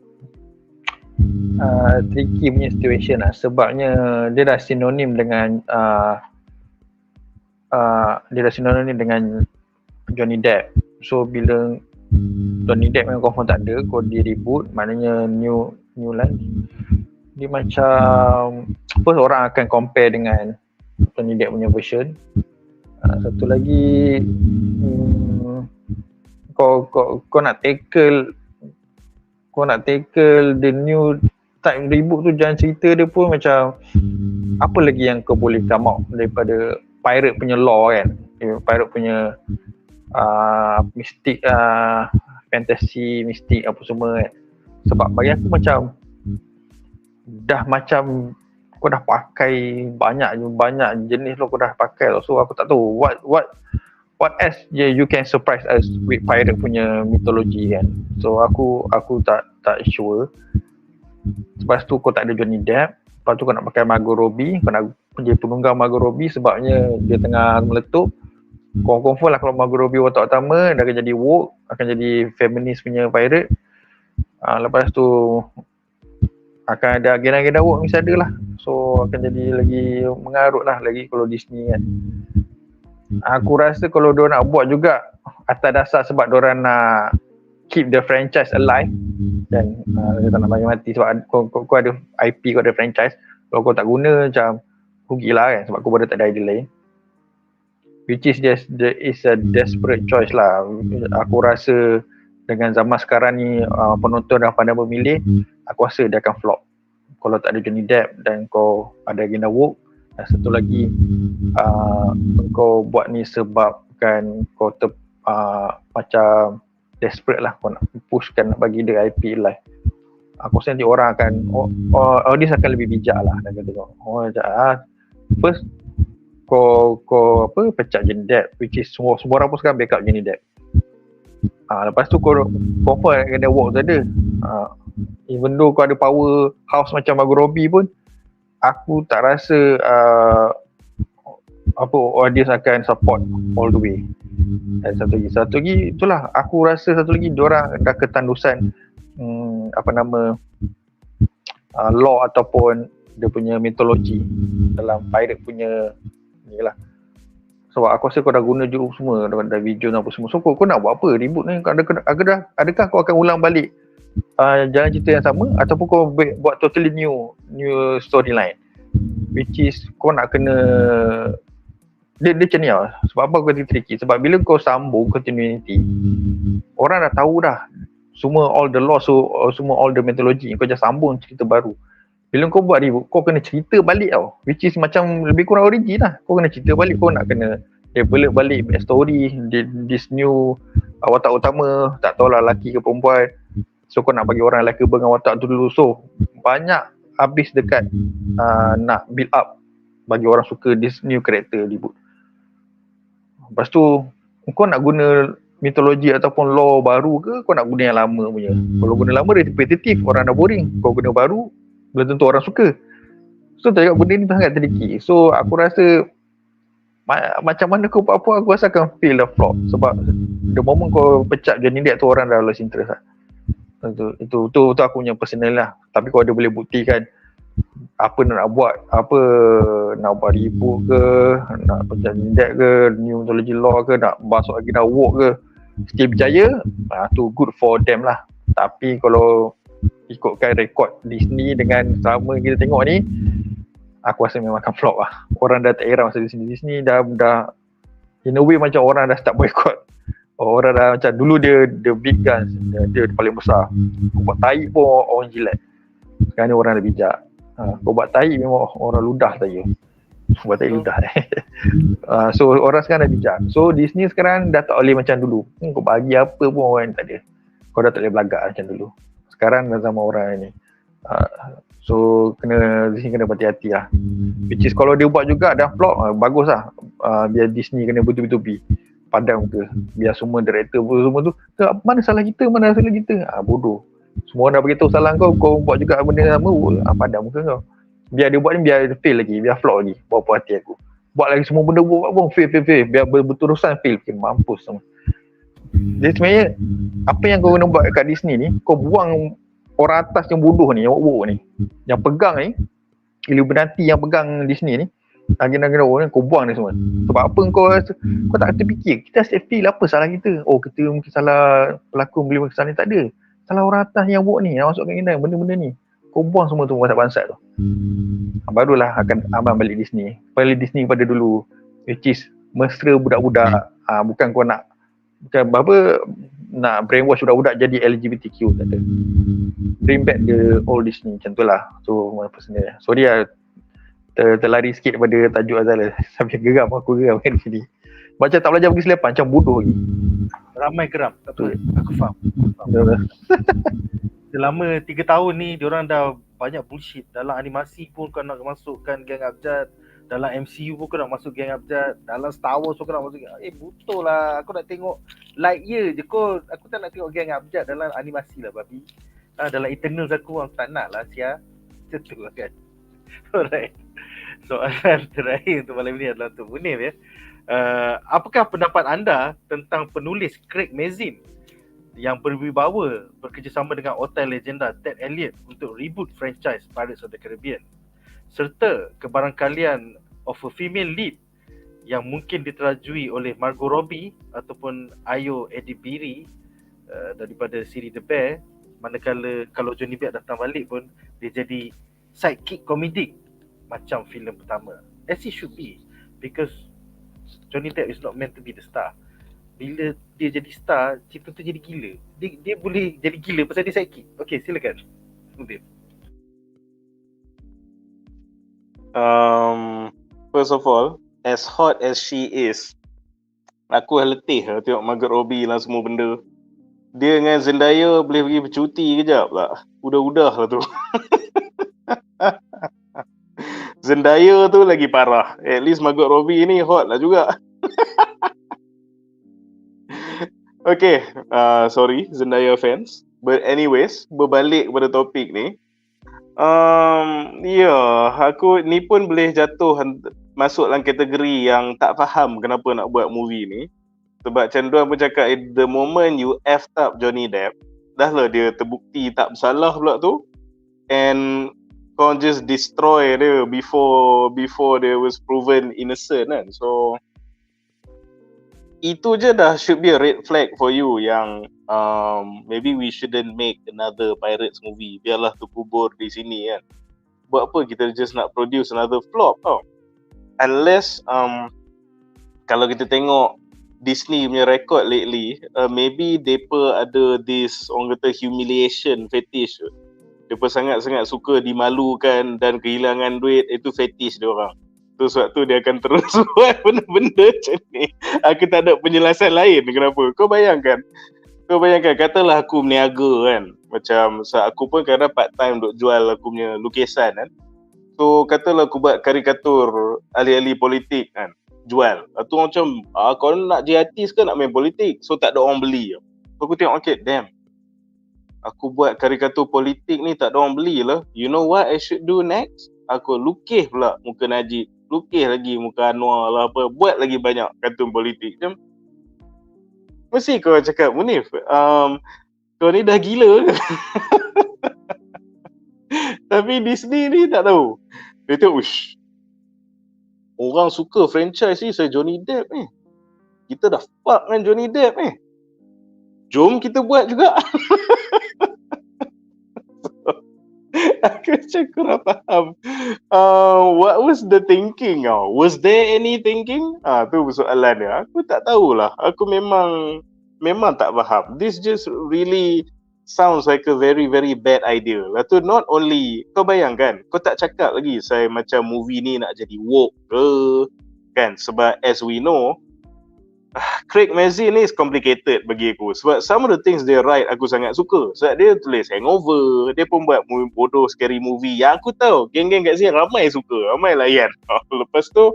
tricky punya situation lah, sebabnya dia dah sinonim dengan Johnny Depp. So bila Johnny Depp memang confirm tak ada, kalau dia reboot maknanya new line. Dia macam apa, orang akan compare dengan Tony Depp punya version. Satu lagi kau nak tackle the new type reboot tu, jangan cerita dia pun macam apa lagi yang kau boleh come out daripada pirate punya lore kan, pirate punya mistik, fantasy mistik apa semua kan. Sebab bagi aku macam dah macam kau dah pakai banyak jenis lo kau dah pakai, so aku tak tahu what else you can surprise us with pirate punya mitologi kan. So aku tak sure. Lepas tu kau tak ada Johnny Depp, lepas tu kau nak pakai Margot Robbie, kau nak jadi penunggang Margot Robbie sebabnya dia tengah meletup. Kau confirm lah kalau Margot Robbie watak utama, dia akan jadi woke, akan jadi feminist punya pirate. Lepas tu akan ada agenda-agenda woke mesti ada lah. So akan jadi lagi mengarut lah lagi kalau Disney kan. Aku rasa kalau diorang nak buat juga atas dasar sebab diorang nak keep the franchise alive dan dia tak nak bagi mati sebab kau ada IP, kau ada franchise. Kalau kau tak guna macam rugilah kan, sebab kau baru tak ada idea lain. Which is just there is a desperate choice lah. Aku rasa dengan zaman sekarang ni penonton dah pandai memilih, aku rasa dia akan flop. Kalau tak ada Johnny Depp dan kau ada agenda woke, dan satu lagi kau buat ni sebabkan kau macam desperate lah, kau nak pushkan, nak bagi dia IP live. Aku rasa nanti orang akan audience akan lebih bijak lah dan tengok. First kau pecat Johnny Depp, which is semua orang pun sekarang backup Johnny Depp. Lepas tu kau confirm kena work tu ada. Even though kau ada power house macam Margot Robbie pun, aku tak rasa audience akan support all the way. Dan satu lagi itulah, aku rasa satu lagi diorang dah ketandusan law ataupun dia punya mitologi dalam pirate punya ni lah. Sebab aku rasa kau dah guna jurus semua, dah vision apa semua. So kau nak buat apa reboot ni? Adakah kau akan ulang balik jalan cerita yang sama, ataupun kau buat totally new storyline, which is kau nak kena dia macam ni lah. Sebab apa kau tricky? Sebab bila kau sambung continuity, orang dah tahu dah semua all the law, semua all the mythology. Kau just sambung cerita baru. Bila kau buat reboot, kau kena cerita balik tau, which is macam lebih kurang origin lah. Kau kena cerita balik, kau nak kena develop balik back story this new watak utama, tak tahulah lelaki ke perempuan. So kau nak bagi orang likeable dengan watak tu dulu. So banyak habis dekat nak build up bagi orang suka this new character reboot. Lepas tu kau nak guna mitologi ataupun law baru ke, kau nak guna yang lama punya. Kalau guna lama repetitif, orang dah boring. Kau guna baru, belum tentu orang suka. So tak cakap benda ni sangat tricky. So aku rasa macam mana kau buat apa, aku rasa akan feel the flop. Sebab the moment kau pecat Johnny Depp tu, orang dah lost interest lah. Itu aku punya personal lah. Tapi kau ada boleh buktikan apa nak buat, nak buat reboot ke, nak pecat Johnny Depp ke, new mythology law ke, nak masuk lagi nak woke ke, still berjaya, tu good for them lah. Tapi kalau ikutkan rekod Disney dengan sama kita tengok ni, aku rasa memang akan flop lah. Orang dah tak era masa Disney dah in a way macam orang dah start boycott. Orang dah macam dulu dia big guns, dia paling besar. Kau buat tahi pun orang jilat. Sekarang ni orang dah bijak. Kau buat tahi memang orang ludah saja. Buat tahi ludah. So orang sekarang dah bijak. So Disney sekarang dah tak boleh macam dulu. Kau bagi apa pun orang tak ada. Kau dah tak boleh belagak macam dulu. Sekarang dah zaman orang ni. So Disney kena berhati-hati lah. Which is kalau dia buat juga dah flop, bagus lah. Biar Disney kena betul-betul padam ke. Biar semua director semua tu, mana salah kita, bodoh. Semua orang dah beritahu salah kau buat juga benda sama, padam muka kau. Biar dia buat ni, biar fail lagi, biar flop lagi. Bawa puas hati aku. Buat lagi semua benda buat pun fail. Biar berterusan fail, mampus semua. Jadi sebenarnya apa yang kau kena buat kat Disney ni, kau buang orang atas yang bodoh ni, yang wok-wok ni, yang pegang ni, Illuminati yang pegang Disney ni, agenda-agenda orang ni, kau buang ni semua. Sebab apa kau tak terfikir, kita asyik feel apa salah kita. Kita mungkin salah pelakon, beli kesalahan ni, tak ada. Salah orang atas yang wok ni, yang masukkan agenda benda-benda ni. Kau buang semua tu bansat-bansat tu. Barulah akan aman balik Disney. Balik Disney pada dulu, which is mesra budak-budak. Bukan kau nak, bukan apa, nak brainwash budak-budak jadi LGBTQ, tak ada. Bring back the old Disney, macam tu lah. So personal. Sorry lah, terlari sikit daripada tajuk Azal. Sampai geram, aku geram kan di sini. Macam tak belajar pergi selepan, macam bodoh lagi. Ramai geram, tak apa. Aku faham. Selama 3 tahun ni, diorang dah banyak bullshit. Dalam animasi pun kau nak masukkan geng abjad. Dalam MCU pun kau nak masuk geng abjad. Dalam Star Wars pun kau nak masuk geng. Betul lah. Aku nak tengok light year je kot. Aku tak nak tengok geng abjad dalam animasi lah, babi. Dalam Eternals aku tak nak lah, sia. Macam tu lah kan. Alright. Soalan terakhir untuk malam ni adalah untuk Munif ya. Apakah pendapat anda tentang penulis Craig Mazin yang berwibawa bekerjasama dengan otai legenda Ted Elliott untuk reboot franchise Pirates of the Caribbean, serta kebarangkalian of a female lead yang mungkin diterajui oleh Margot Robbie ataupun Ayo Edebiri daripada siri The Bear, manakala kalau Johnny Depp datang balik pun dia jadi sidekick komedik macam filem pertama, as it should be, because Johnny Depp is not meant to be the star. Bila dia jadi star, cerita tu jadi gila. Dia boleh jadi gila pasal dia sidekick. Okay, silakan. First of all, as hot as she is, aku letih lah tengok Margot Robbie lah semua benda. Dia dengan Zendaya boleh pergi bercuti kejap lah. Udah-udah lah tu. Zendaya tu lagi parah. At least Margot Robbie ni hot lah juga. Okay, sorry Zendaya fans. But anyways, berbalik kepada topik ni. Aku ni pun boleh jatuh masuk dalam kategori yang tak faham kenapa nak buat movie ni. Sebab macam Duan pun cakap, the moment you effed up Johnny Depp, dah lah dia terbukti tak bersalah pula tu. And kau just destroy dia before dia was proven innocent kan. So itu je dah should be a red flag for you yang maybe we shouldn't make another Pirates movie. Biarlah terkubur di sini kan. Buat apa kita just nak produce another flop tau. Unless kalau kita tengok Disney punya record lately, maybe mereka ada this orang kata humiliation fetish. Mereka sangat-sangat suka dimalukan dan kehilangan duit, itu fetish dia orang. Tu sebab tu dia akan terus buat benda-benda macam ni. Aku tak ada penjelasan lain kenapa. Kau bayangkan, katalah aku berniaga kan. Macam aku pun kadang part time duk jual aku punya lukisan kan. So katalah aku buat karikatur ahli-ahli politik kan. Jual. Tu macam, kau nak jadi artis ke nak main politik? So tak ada orang beli. So aku tengok, okay, damn. Aku buat karikatur politik ni tak ada orang beli lah. You know what I should do next? Aku lukis pula muka Najib. Lukis lagi muka Anwar lah apa. Buat lagi banyak kartun politik. Macam, mesti kau cakap, Munif, kau ni dah gila ke? Tapi Disney ni tak tahu. Dia tu, orang suka franchise ni saya Johnny Depp ni. Kita dah fuck dengan Johnny Depp ni. Jom kita buat juga. Aku macam kurang faham. What was the thinking? Was there any thinking? Tu persoalan dia. Aku tak tahulah. Aku memang tak faham. This just really sounds like a very very bad idea. Lah tu not only, kau bayangkan, kau tak cakap lagi saya macam movie ni nak jadi woke ke kan, sebab as we know Craig Mazin ni is complicated bagi aku. Sebab some of the things dia write aku sangat suka. Sebab dia tulis Hangover, dia pun buat movie bodoh scary movie yang aku tahu geng-geng kat sini ramai suka, ramai layan. Lepas tu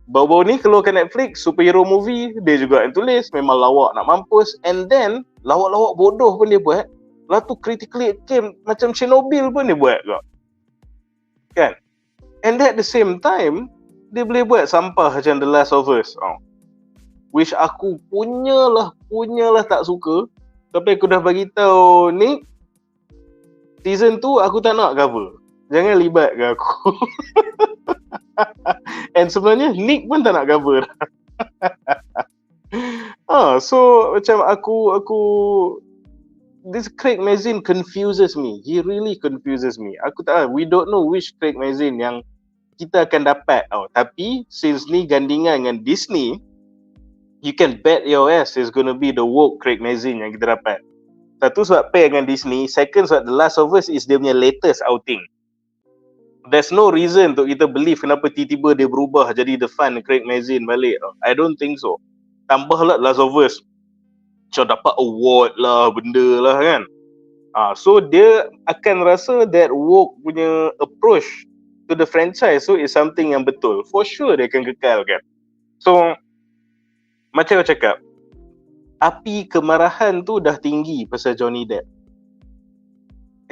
baru-baru ni keluarkan Netflix superhero movie, dia juga yang tulis, memang lawak nak mampus. And then lawak-lawak bodoh pun dia buat. Lah tu critically acclaimed macam Chernobyl pun dia buat kau. Kan? And at the same time dia boleh buat sampah macam The Last of Us. Which aku punyalah tak suka. Tapi aku dah bagi tahu ni season 2 aku tak nak cover. Jangan libatkan aku. And sebenarnya Nick pun tak nak cover. So macam aku this Craig Mazin confuses me. He really confuses me. Aku tak tahu, we don't know which Craig Mazin yang kita akan dapat tau. Tapi since ni gandingan dengan Disney, you can bet your ass is gonna be the woke Craig Mazin yang kita dapat. Satu sebab pair dengan Disney, second sebab The Last of Us is dia punya latest outing. There's no reason untuk kita believe kenapa tiba-tiba dia berubah jadi the fun Craig Mazin balik tau. I don't think so. Tambahlah Last of Us, macam dapat award lah, benda lah kan. So dia akan rasa that woke punya approach to the franchise so is something yang betul. For sure dia akan kekalkan. So macam aku cakap, api kemarahan tu dah tinggi pasal Johnny Depp.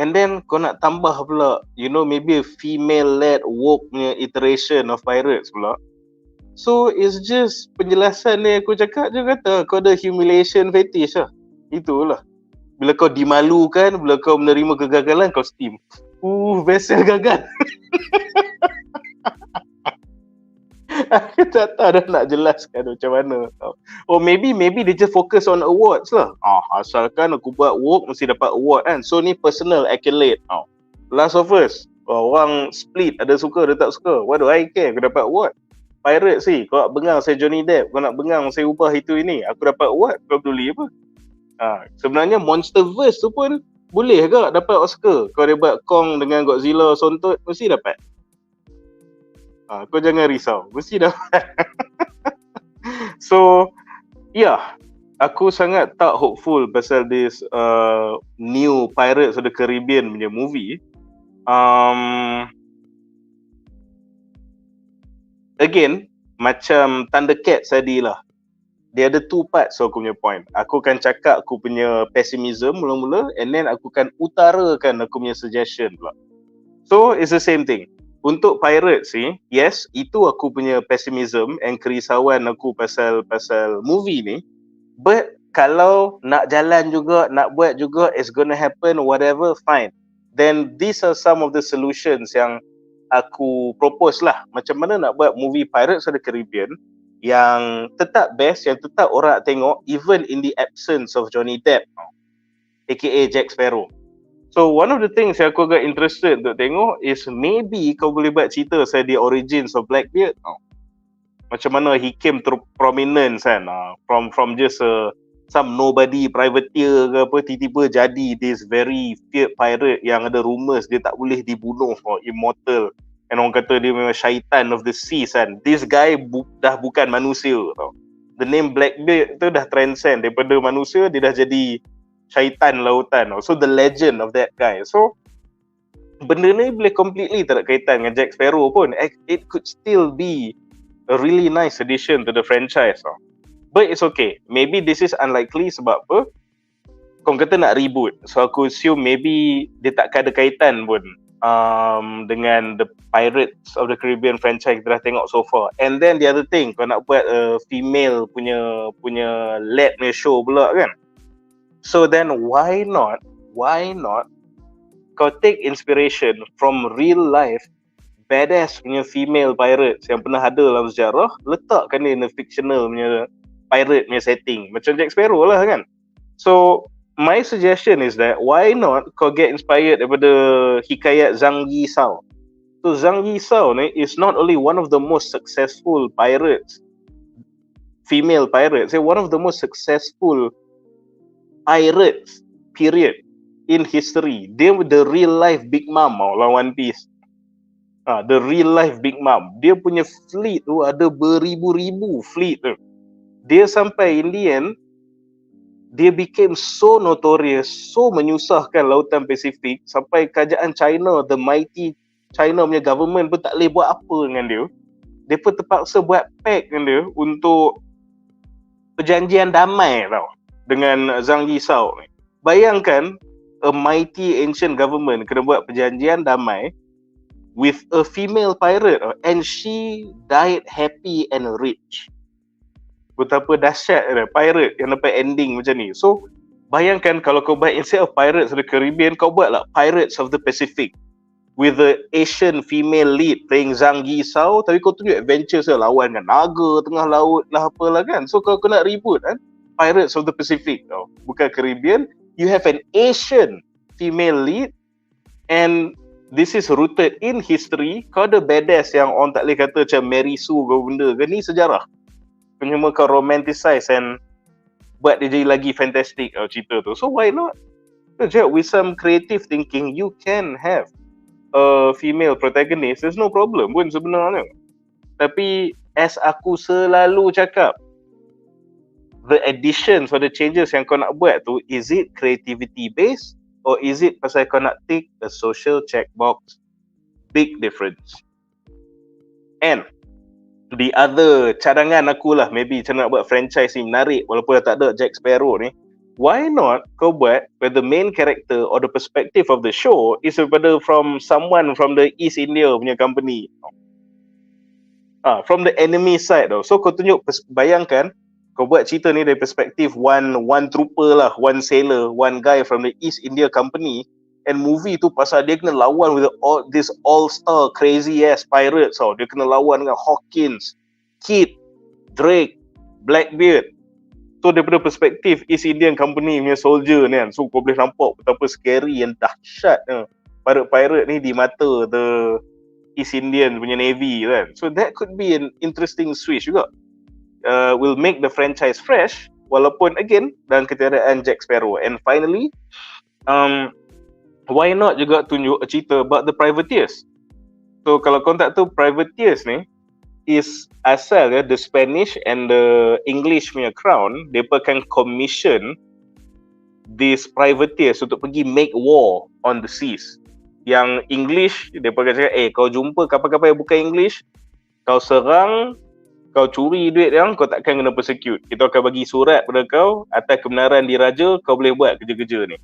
And then kau nak tambah pula, you know, maybe a female-led woke punya iteration of pirates pula. So it's just penjelasan ni aku cakap je kata kau ada humiliation fetish lah. Itulah. Bila kau dimalukan, bila kau menerima kegagalan, kau steam. Vessel gagal. Aku tak tahu dah nak jelaskan macam mana. Oh maybe dia just focus on awards lah. Asalkan aku buat work mesti dapat award kan. So ni personal accolade. Last of Us, orang split, ada suka ada tak suka. What do I care? Aku dapat award. Pirate sih, kau nak bengang saya Johnny Depp, kau nak bengang saya ubah itu ini, aku dapat award, kau peduli apa? Sebenarnya Monsterverse tu pun boleh ke dapat Oscar. Kau dia buat Kong dengan Godzilla sontot, mesti dapat. Kau jangan risau, mesti dapat. So, yeah, aku sangat tak hopeful pasal this new Pirates of the Caribbean punya movie. Again, macam Thundercats tadi lah. Dia ada two parts so aku punya point. Aku akan cakap aku punya pessimism mula-mula and then aku akan utarakan aku punya suggestion pula. So, it's the same thing. Untuk Pirates ni, yes, itu aku punya pessimism and kerisauan aku pasal movie ni. But kalau nak jalan juga, nak buat juga, it's gonna happen, whatever, fine. Then these are some of the solutions yang aku propose lah. Macam mana nak buat movie Pirates of the Caribbean yang tetap best, yang tetap orang nak tengok even in the absence of Johnny Depp, aka Jack Sparrow. So one of the things yang aku agak interested untuk tengok is maybe kau boleh buat cerita pasal the origins of Blackbeard. Macam mana he came to prominence kan, from just some nobody privateer ke apa, tiba-tiba jadi this very feared pirate yang ada rumours dia tak boleh dibunuh, immortal. And orang kata dia memang syaitan of the seas kan. This guy dah bukan manusia tau. The name Blackbeard tu dah transcend daripada manusia, dia dah jadi syaitan lautan. So the legend of that guy. So benda ni boleh completely tak ada kaitan dengan Jack Sparrow pun. It could still be a really nice addition to the franchise. But it's okay. Maybe this is unlikely sebab apa? Kau kata nak reboot. So aku assume maybe dia takkan ada kaitan pun dengan the Pirates of the Caribbean franchise kita dah tengok so far. And then the other thing, kau nak buat female punya led punya show pula kan? So then why not kau take inspiration from real life badass punya female pirates yang pernah ada dalam sejarah, letakkan dia in a fictional punya pirate punya setting macam Jack Sparrow lah kan. So my suggestion is that why not kau get inspired daripada hikayat Zhang Yisao. So Zhang Yisao ni is not only one of the most successful pirates, female pirates, one of the most successful pirates period in history. Dia the real life Big Mom lawan One Piece. The real life Big Mom. Dia punya fleet tu ada beribu-ribu fleet tu. Dia sampai in the end, dia became so notorious, so menyusahkan lautan Pasifik sampai kerajaan China, the mighty China punya government pun tak boleh buat apa dengan dia. Dia pun terpaksa buat pact dengan dia untuk perjanjian damai tau dengan Zhang Yisao ni. Bayangkan a mighty ancient government kena buat perjanjian damai with a female pirate and she died happy and rich. Betapa dahsyat pirate yang dapat ending macam ni. So bayangkan kalau kau buat instead of Pirates of the Caribbean, kau buat lah Pirates of the Pacific with the Asian female lead playing Zhang Yisao, tapi kau tunjuk adventures lawan dengan naga tengah laut lah apalah kan. So kalau kau nak reboot kan, Pirates of the Pacific tau, bukan Caribbean, you have an Asian female lead, and this is rooted in history. Kau ada badass yang orang tak boleh kata macam Mary Sue ke benda ke, ni sejarah. Cuma kau romanticize and buat dia jadi lagi fantastic cerita tu. So why not? With some creative thinking, you can have a female protagonist. There's no problem pun sebenarnya. Tapi as aku selalu cakap, the additions or the changes yang kau nak buat tu, is it creativity based or is it pasal kau nak tick a social checkbox? Big difference. And the other cadangan aku lah, maybe macam nak buat franchise ni menarik walaupun dah tak ada Jack Sparrow ni, why not kau buat where the main character or the perspective of the show is daripada from someone from the East India punya company, from the enemy side tau. So kau tunjuk, bayangkan kau buat cerita ni dari perspektif one trooper lah, one sailor, one guy from the East India company, and movie tu pasal dia kena lawan with this all-star crazy ass pirates tau. Dia kena lawan dengan Hawkins, Kid, Drake, Blackbeard. So daripada perspektif East Indian company punya soldier ni kan, so kau boleh nampak betapa scary and dahsyat pirate ni di mata the East Indian punya navy kan. So that could be an interesting switch juga. Will make the franchise fresh walaupun again dalam ketiadaan Jack Sparrow. And finally, why not juga tunjuk a cerita about the privateers. So kalau kau tak tahu, privateers ni is asal the Spanish and the English punya crown, mereka akan commission these privateers untuk pergi make war on the seas. Yang English, mereka akan cakap, kau jumpa kapal-kapal yang bukan English, kau serang, kau curi duit dia, kau takkan kena persecute. Kita akan bagi surat pada kau atas kebenaran diraja, kau boleh buat kerja-kerja ni.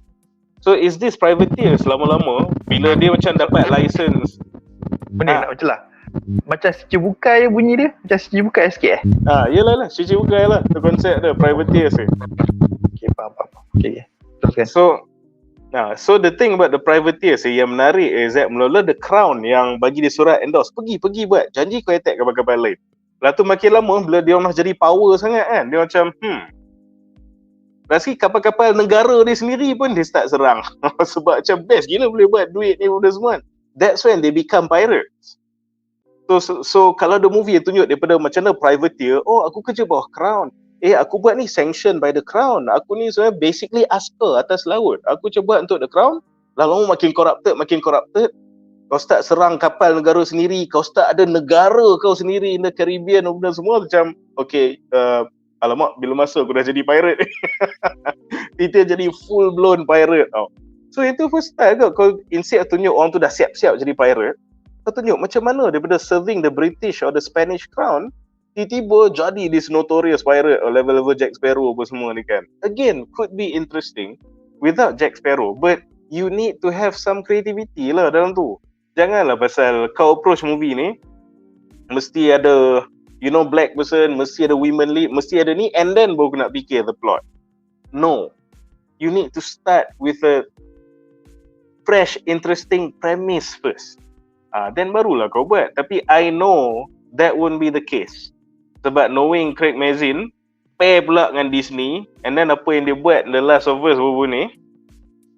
So is this privateers lama-lama bila dia macam dapat license, benda nak macam lah, macam Cici Bukai bunyi dia, macam Cici Bukai sikit yelah lah, Cici Bukai lah tu konsep dia, privateers ni. Okay, faham. Okay, teruskan. So the thing about the privateers yang menarik is that mula-mula the crown yang bagi dia surat endorse, pergi buat, janji kau attack kapal-kapal lain. Lepas tu makin lama bila dia orang jadi power sangat kan, dia macam lagi kapal-kapal negara dia sendiri pun dia start serang. Sebab macam best gila boleh buat duit ni benda semua. That's when they become pirates. So kalau the movie tunjuk daripada macam mana privateer, aku kerja bawah crown, aku buat ni sanction by the crown, aku ni sebenarnya basically askar atas laut, aku cuba untuk the crown. Lama-lama makin corrupted, kau start serang kapal negara sendiri, kau start ada negara kau sendiri in the Caribbean benda semua, macam okay, alamak bila masa aku dah jadi pirate. Kita jadi full blown pirate tau. So itu first style kau instead tunjuk orang tu dah siap-siap jadi pirate, kau tunjuk macam mana daripada serving the British or the Spanish crown, tiba-tiba jadi this notorious pirate or level-level Jack Sparrow apa semua ni kan. Again, could be interesting without Jack Sparrow, but you need to have some creativity lah dalam tu. Janganlah pasal kau approach movie ni mesti ada black person, mesti ada women lead, mesti ada ni, and then baru nak fikir the plot. No, you need to start with a fresh interesting premise first, then barulah kau buat. Tapi I know that won't be the case, sebab knowing Craig Mazin pair pula dengan Disney, and then apa yang dia buat The Last of Us apa ni,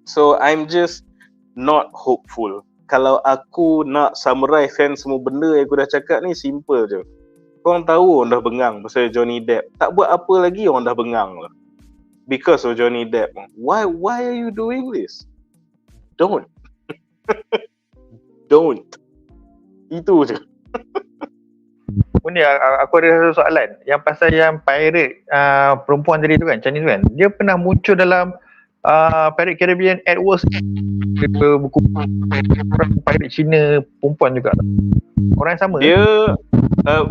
so I'm just not hopeful. Kalau aku nak summarisekan semua benda yang aku dah cakap ni, simple je. Korang tahu orang dah bengang pasal Johnny Depp. Tak buat apa lagi orang dah bengang lah. Because of Johnny Depp. Why are you doing this? Don't. Don't. Itu je. Ni aku ada satu soalan. Yang pasal yang pirate perempuan tadi tu kan, Chinese tu kan, dia pernah muncul dalam Pirate Caribbean at World's End. Buku pirate Cina perempuan juga. Orang yang sama. Dia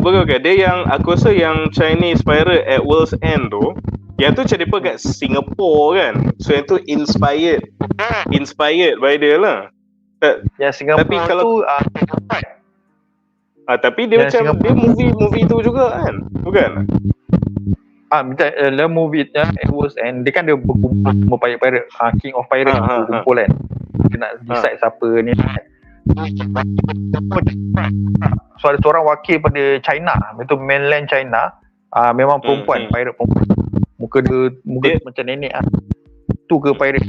bukan, dia yang aku rasa yang Chinese Pirate at World's End tu, yang tu macam dia kat Singapore kan. So yang tu inspired by dia lah. Yang Singapore tapi kalau tu tapi dia macam Singapore, dia movie tu juga kan, bukan? Dalam movie at World's End, dia kan dia berkumpul pirate, King of Pirate berkumpul kan. Dia nak decide siapa ni. So ada seorang wakil pada China, itu mainland China, memang perempuan, pirate perempuan. Muka dia macam nenek tu ke pirate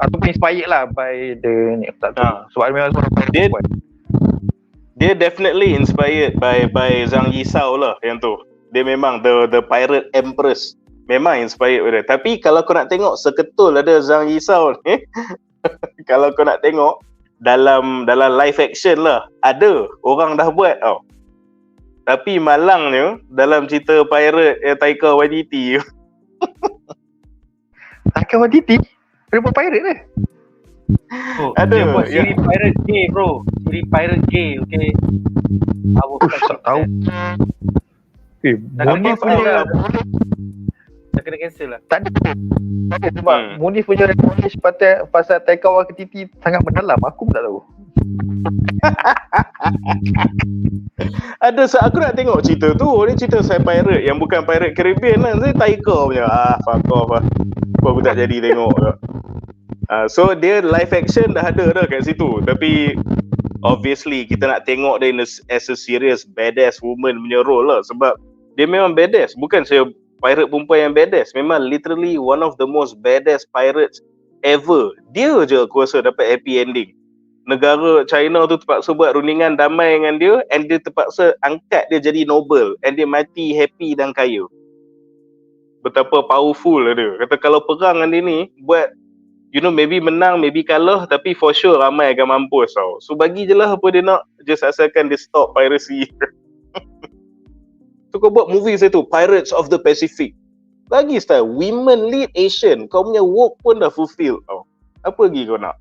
ataupun inspired lah by the ni tak tahu. Sebab memang seorang pirate Dia- buat. Dia definitely inspired by Zhang Yisao lah yang tu. Dia memang the pirate empress. Memang inspired by dia. Tapi kalau kau nak tengok seketul ada Zhang Yisao ni. Kalau kau nak tengok dalam live action lah, ada orang dah buat tau. Tapi malangnya dalam cerita pirate Taika Waititi. Taika Waititi dia buat pirate dia. Oh, Ada, dia buat ya. siri pirate gay bro. Siri pirate gay, okay. Tak tahu. Munif cancel punya lah. Dah kena cancel lah. tak ada. Sebab Munif punya research pasal Taika Waititi sangat mendalam. Aku pun tak tahu. Ada aku nak tengok cerita tu. Dia cerita saya pirate yang bukan pirate Caribbean lah. Saya Taika punya. Fuck off lah. Aku tak jadi tengok ke. So dia live action dah ada dah kat situ. Tapi obviously kita nak tengok dia as a serious badass woman punya role lah. Sebab dia memang badass. Bukan saya pirate perempuan yang badass. Memang literally one of the most badass pirates ever. Dia je aku rasa dapat happy ending. Negara China tu terpaksa buat rundingan damai dengan dia, and dia terpaksa angkat dia jadi noble, and dia mati happy dan kaya. Betapa powerful dia. Kata kalau perang dengan dia ni buat, you know, maybe menang, maybe kalah, tapi for sure ramai akan mampus tau. So bagi je lah apa dia nak, just asalkan dia stop piracy. So kau buat movie saya tu, Pirates of the Pacific. Lagi style, women lead Asian. Kau punya work pun dah fulfill tau. Apa lagi kau nak?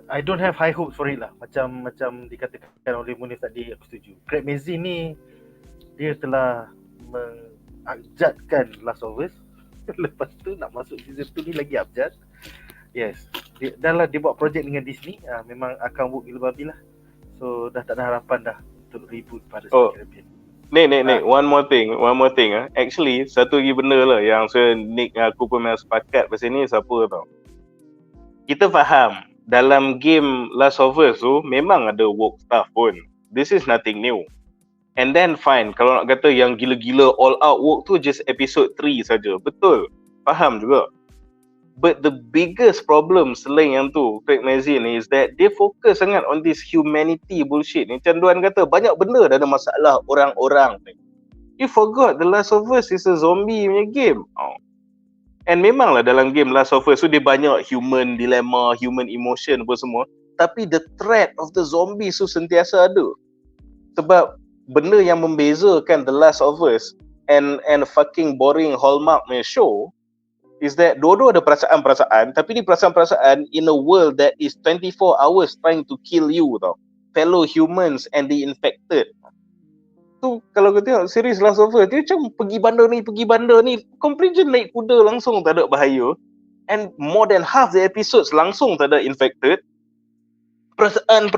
I don't have high hopes for it lah. Macam dikatakan oleh Munif tadi, aku setuju. Craig Mazin ni dia telah mengabjadkan Last of Us. Lepas tu nak masuk season 2 ni lagi abjad. Yes. Dia buat projek dengan Disney, memang akan work gila babi lah. So dah tak ada harapan dah untuk reboot pada Caribbean. Nick, one more thing. Actually, satu lagi benda lah yang saya Nick aku pun memang sepakat pasal ni, siapa tau. Kita faham dalam game Last of Us tu memang ada work stuff pun. This is nothing new. And then fine, kalau nak kata yang gila-gila all out work tu just episode 3 saja. Betul. Faham juga. But the biggest problem selain yang tu, Craig Mazin ni, is that dia fokus sangat on this humanity bullshit ni. Macam Duan kata, banyak benda dah ada masalah orang-orang ni. You forgot the Last of Us is a zombie punya game. And memanglah dalam game Last of Us tu dia banyak human dilemma, human emotion apa semua. Tapi the threat of the zombies tu sentiasa ada. Sebab benda yang membezakan The Last of Us and fucking boring Hallmark punya show is that dua-dua ada perasaan-perasaan, tapi ni perasaan-perasaan in a world that is 24 hours trying to kill you tau. Fellow humans and the infected. Tu kalau kau tengok series Last of Us, dia macam pergi bandar ni, completion naik kuda langsung tak ada bahaya. And more than half the episodes langsung tak ada infected. Perasaan.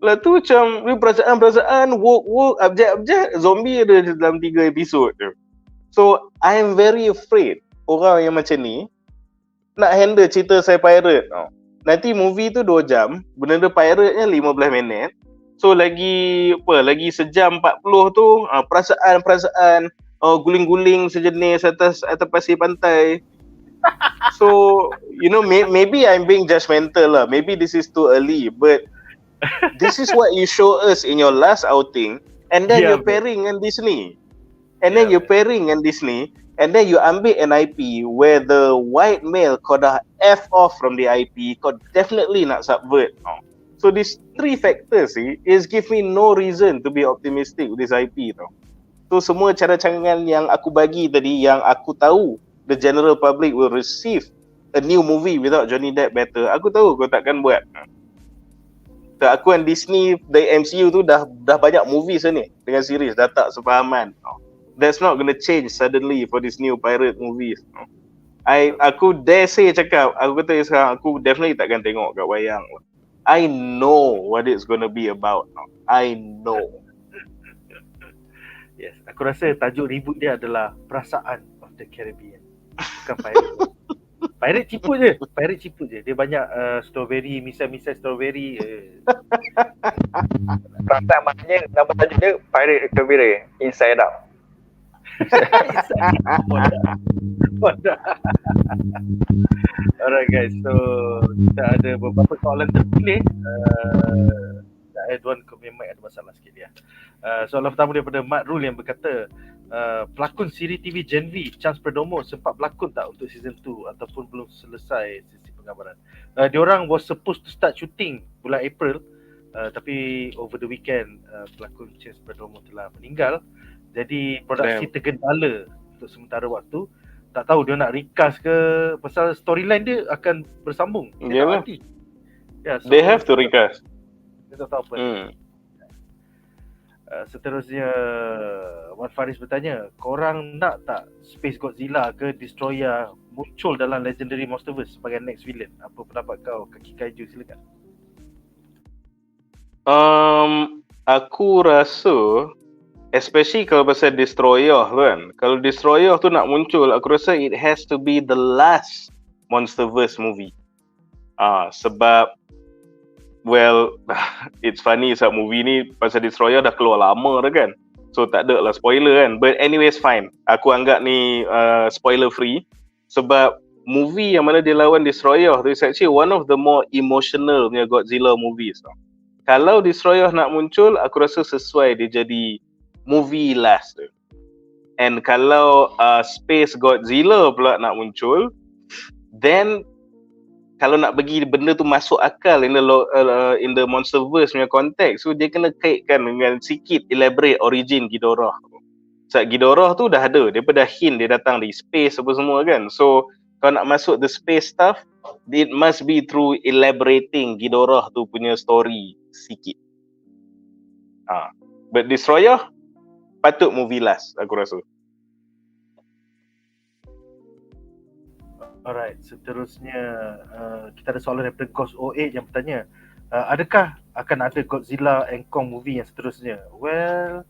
Lah tu macam perasaan, work, abjad, zombie ada dalam 3 episod tu. So, I am very afraid orang yang macam ni nak handle cerita saya pirate. Nanti movie tu 2 jam, benda pirate-nya 15 minit. So lagi sejam 40 tu perasaan guling-guling sejenis atas pasir pantai. So you know, maybe I'm being judgmental lah. Maybe this is too early, but this is what you show us in your last outing, and then you're pairing dengan Disney. And then you're pairing dengan Disney, and then you ambil an IP where the white male kau dah F off from the IP, kau definitely nak subvert. So these 3 factors is give me no reason to be optimistic with this IP tau. So semua cara-carangan yang aku bagi tadi, yang aku tahu the general public will receive a new movie without Johnny Depp better, aku tahu kau takkan buat. So, aku dan Disney, the MCU tu dah banyak movies ni dengan series, dah tak sepahaman. That's not gonna change suddenly for this new pirate movies. Aku dare say cakap, aku kata sekarang aku definitely takkan tengok kat wayang. I know what it's gonna be about. I know. Yes, aku rasa tajuk reboot dia adalah Perasaan of the Caribbean. Bukan pirate. Pirate cipu je. Dia banyak strawberry, misai strawberry. Perasaan maknanya nama tajuk dia Pirate Recovery Inside Out. Bodoh. Alright guys, so kita ada beberapa soalan terpilih. Duan memang ada masalah sikit dia. Soalan pertama daripada Nadzru yang berkata, pelakon siri TV Gen V Chance Perdomo sempat berlakon tak untuk season 2 ataupun belum selesai sesi penggambaran? Diorang was supposed to start shooting bulan April, tapi over the weekend pelakon Chance Perdomo telah meninggal. Jadi produksi tergendala untuk sementara waktu. Tak tahu dia nak recast ke, pasal storyline dia akan bersambung. Dia Yalah. so They have to recast. Dia tak tahu apa. Seterusnya Wan Faris bertanya, korang nak tak Space Godzilla ke Destroyer muncul dalam Legendary Monsterverse sebagai next villain? Apa pendapat kau, Kaki Kaiju? Silakan. Aku rasa especially kalau pasal Destroyer tu kan, kalau Destroyer tu nak muncul, aku rasa it has to be the last Monsterverse movie. Sebab well, it's funny sebab movie ni pasal Destroyer dah keluar lama dah kan. So tak ada lah spoiler kan. But anyways fine. Aku anggap ni spoiler free. Sebab movie yang mana dia lawan Destroyer tu is actually one of the more emotional punya Godzilla movies tau. Kalau Destroyer nak muncul, aku rasa sesuai dia jadi movie last tu. And kalau Space Godzilla pula nak muncul, then kalau nak bagi benda tu masuk akal in the Monsterverse punya konteks, so dia kena kaitkan dengan sikit elaborate origin Ghidorah. Sebab Ghidorah tu dah ada, dia dah hint dia datang dari space apa semua kan. So kalau nak masuk the space stuff, it must be through elaborating Ghidorah tu punya story sikit. But Destroyer patut movie last aku rasa. Alright, seterusnya kita ada soalan daripada Ghost 08 yang bertanya, adakah akan ada Godzilla and Kong movie yang seterusnya? Well,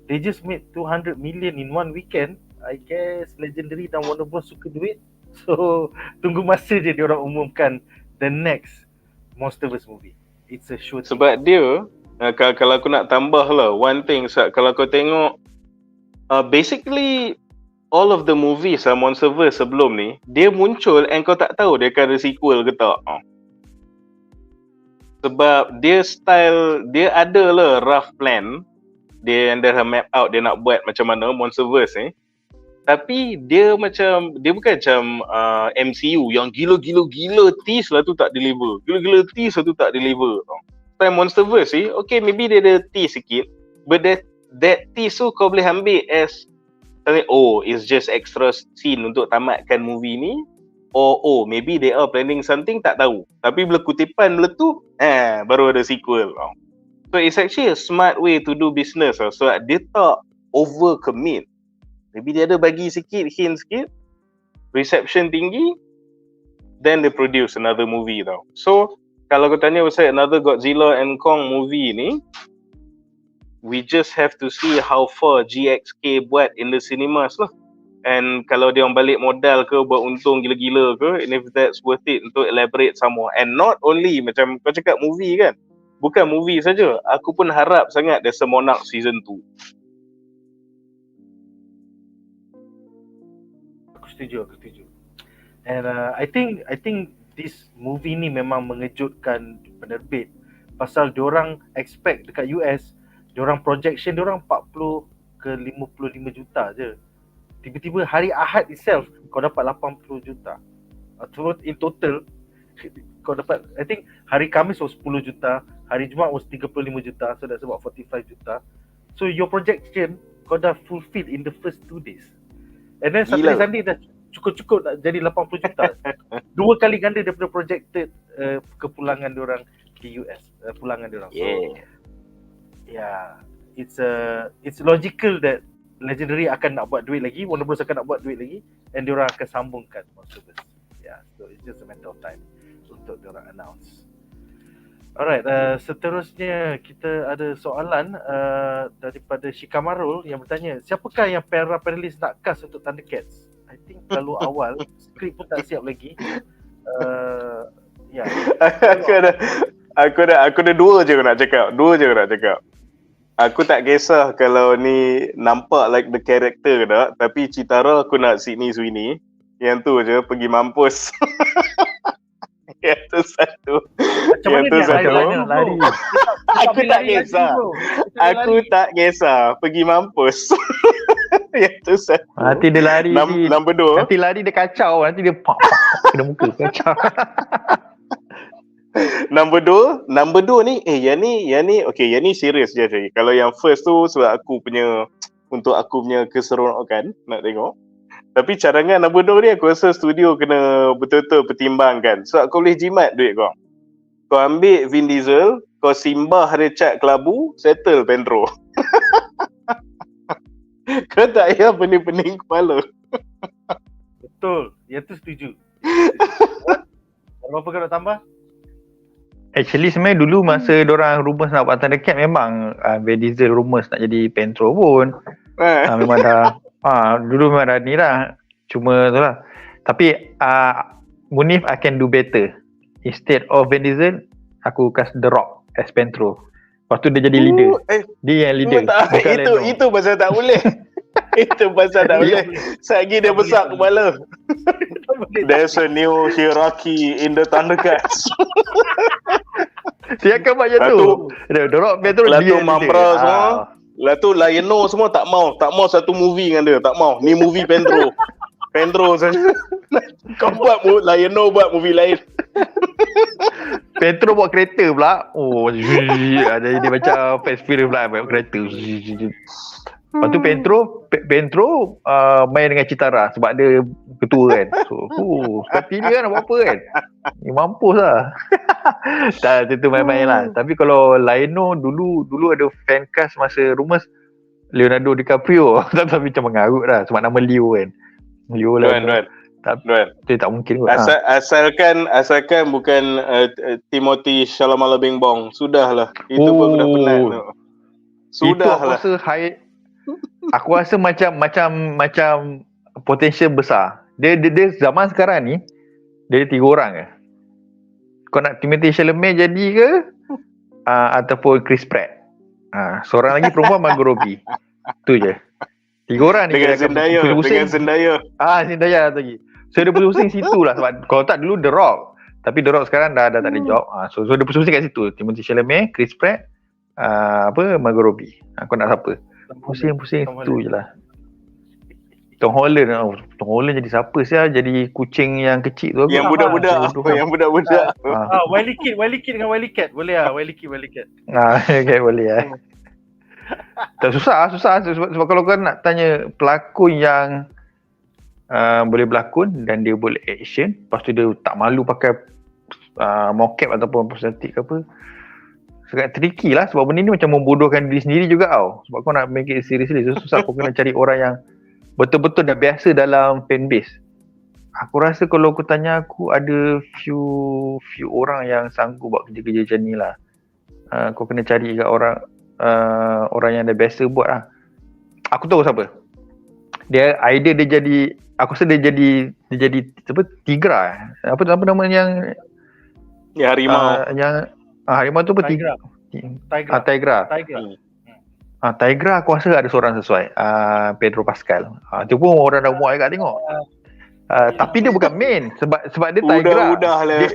they just made 200 million in one weekend. I guess Legendary dan Warner Bros suka duit. So, tunggu masa je diorang umumkan the next Monsterverse movie. It's a sure thing. Sebab dia, kalau aku nak tambah lah, one thing, kalau kau tengok, basically, all of the movies Monsterverse sebelum ni, dia muncul and kau tak tahu dia akan ada sequel ke tak. Sebab dia style, dia ada lah rough plan. Dia yang dah map out dia nak buat macam mana Monsterverse ni. Tapi dia bukan macam MCU yang gila tease lah tu tak deliver. Gila tease lah tu tak deliver. Style Monsterverse ni, okay maybe dia ada tease sikit. But that tease tu kau boleh ambil as it's just extra scene untuk tamatkan movie ni, or maybe they are planning something, tak tahu. Tapi bila kutipan meletup, baru ada sequel. So it's actually a smart way to do business. So dia tak over commit. Maybe dia ada bagi sikit, hint sikit, reception tinggi, then they produce another movie tau. So kalau kau tanya pasal another Godzilla and Kong movie ni, we just have to see how far GXK buat in the cinemas lah. And kalau dia orang balik modal ke, buat untung gila-gila ke, and if that's worth it untuk elaborate some more. And not only macam kau cakap movie kan, bukan movie saja. Aku pun harap sangat there's a Monarch season 2. Aku setuju. And I think this movie ni memang mengejutkan penerbit. Pasal diorang expect dekat US, diorang projection diorang 40 ke 55 juta je. Tiba-tiba hari Ahad itself kau dapat 80 juta. Atau in total kau dapat, I think hari Khamis was 10 juta, hari Jumaat was 35 juta, so that's about 45 juta. So your projection kau dah fulfill in the first 2 days. And then Saturday Sunday dah cukup-cukup nak jadi 80 juta. 2 kali ganda daripada projected kepulangan diorang di US, pulangan diorang. So, yeah, it's logical that Legendary akan nak buat duit lagi, Warner Bros akan nak buat duit lagi, and diorang akan sambungkan Monsterverse. Yeah, so it's just a matter of time untuk diorang announce. Alright, seterusnya kita ada soalan daripada Shikamarul yang bertanya, siapakah yang para panelis nak cast untuk Thundercats? I think terlalu awal. Skrip pun tak siap lagi. Ya. aku ada dua je nak cakap. Aku tak kisah kalau ni nampak like the character ke tak, tapi citara aku nak Sydney Sweeney. Yang tu je, pergi mampus. Yang tu satu. Macam Yang tu mana satu. lari. Aku tak kisah. Aku tak kisah, pergi mampus. Yang tu satu. Nanti dia lari Nombor dua. Nanti lari dia kacau. Nanti dia kena muka kacau. Nombor dua ni, yang ni okay, yang ni serius je cari. Kalau yang first tu sebab untuk aku punya keseronokan nak tengok. Tapi cadangan nombor 2 ni aku rasa studio kena betul-betul pertimbangkan. Sebab kau boleh jimat duit kau. Kau ambil Vin Diesel, kau simbah dia cat kelabu, settle Pedro. Kau tak payah pening-pening kepala. Betul. Yang tu setuju. Apa kau nak tambah? Actually sebenarnya dulu masa diorang rumours nak buat Thundercats memang Vin Diesel rumours nak jadi Pedro pun. Memang dah dulu memang dah ni lah. Cuma tu lah. Tapi Munif I can do better. Instead of Vin Diesel, aku kasih The Rock as Pedro. Lepas tu dia jadi leader. Dia yang leader. Itu pasal tak boleh. Itu pasal tak boleh. Sagi dia besar kepala. There's a new hierarchy in the Thundercats. Dia akan buat macam tu. The Rock Pedro dia leader. Mampra semua. Lah tu Lion-O semua tak mau satu movie dengan dia, tak mau. Ni movie Pedro saja. Kau buat Lion-O buat movie lain. Pedro buat kereta pula. Jadi dia macam Fast Furious pula buat kereta. Lepas tu Pedro main dengan Citara sebab dia ketua kan. So, seperti dia kan nak buat apa kan. Ni mampus lah. Tak, itu main-main lah. Tapi kalau Lion-O dulu ada fan cast masa rumours Leonardo DiCaprio. Tapi macam mengarut lah sebab nama Leo kan. Leo lah. Duan. Itu tak mungkin kot. Asalkan bukan Timothy Chalamet Bing Bong. Sudahlah. Itu pun dah penat. Sudahlah. Aku rasa macam potential besar. Dia zaman sekarang ni dia 3 orang ke. Kau nak Timothy Chalamet jadi ke? Ataupun Chris Pratt. Seorang lagi perempuan Margot Robbie. Tu je. 3 orang ni dengan Zendaya. Zendaya lagi. So dia pusing situ lah sebab kalau tak dulu The Rock. Tapi The Rock sekarang dah tak ada job. So dia pusing kat situ. Timothy Chalamet, Chris Pratt, Margot Robbie. Kau nak siapa? Pusing situ je lah. Tom Holland jadi siapa sih? Jadi kucing yang kecil tu. Yang budak-budak. Wiley Kid dengan Wiley Cat. Boleh lah. Wiley Kid. Okay, boleh lah. Tak susah sebab kalau kau nak tanya pelakon yang boleh berlakon dan dia boleh action, lepas tu dia tak malu pakai mocap ataupun prostetik ke apa, sangat tricky lah sebab benda ni macam membodohkan diri sendiri juga tau. Sebab kau nak make it seriously susah. Kau kena cari orang yang betul-betul dah biasa dalam fanbase. Aku rasa kalau kau tanya aku ada few orang yang sanggup buat kerja-kerja macam ni lah. Kau kena cari kat orang yang dah biasa buat lah. Aku tahu siapa. Dia jadi, aku rasa dia jadi apa, Tigra. Apa nama yang harimau. Harimau tu apa? Tigra. Tigra aku rasa ada seorang sesuai. Pedro Pascal. Tu pun orang dah muak agak tengok. Tapi dia bukan main sebab dia Tigra. Udah lah.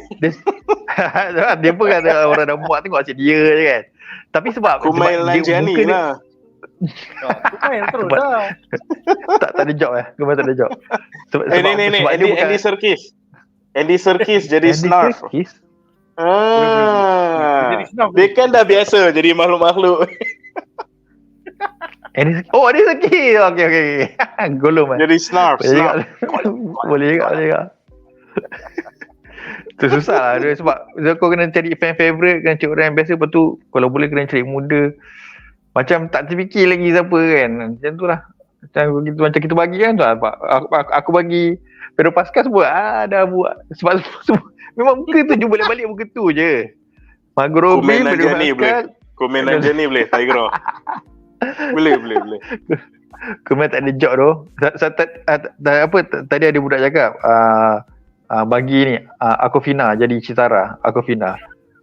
Dia pun kata orang dah muak tengok asyik dia je kan. Tapi sebab aku main Lanjani lah. Aku main terus dah. Tak ada job Kau tak ada job. Andy Serkis jadi Snarf. Dia kan dah biasa jadi makhluk-makhluk. Andy Serkis. Okay. Golong jadi Snarf. Boleh juga. Tu susah lah sebab kau kena cari fan favourite, kena cari orang yang biasa, lepas tu kalau boleh kena cari muda. Macam tak terfikir lagi siapa kan. Macam tu lah. Macam kita bagi kan tu lah. Aku bagi Pedro Pascal semua dah buat. Sebab memang muka tu je balik muka tu je. Margot Robbie, Pedro Pascal. Komen Lanjani boleh. Tigra. Boleh. Kemudian tak ada job tu. Tadi ada budak cakap bagi ni Aquafina jadi Citara, Aquafina.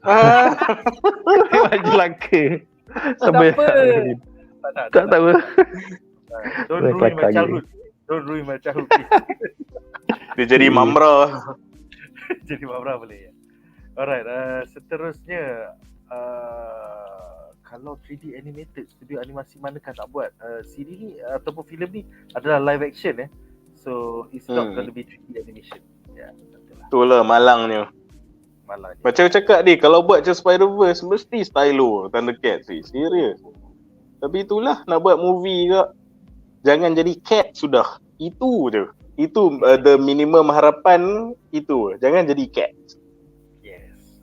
Memang jelaka. Sampai apa? tak tahu. Don't ruin my childhood. Don't ruin my childhood. Dia jadi Mamra. Jadi Mamra boleh ya. Alright, seterusnya kalau 3D animated, studio animasi manakah nak buat? Siri ni ataupun filem ni adalah live action So it's not going to be 3D animation. Ya, betul lah. Itulah malangnya. Macam cakap ni, kalau buat macam Spider-Verse mesti stylo Thundercats ni. Serius. Tapi itulah, nak buat movie ke, jangan jadi cat sudah. Itu je. Itu the minimum harapan itu. Jangan jadi cat. Yes.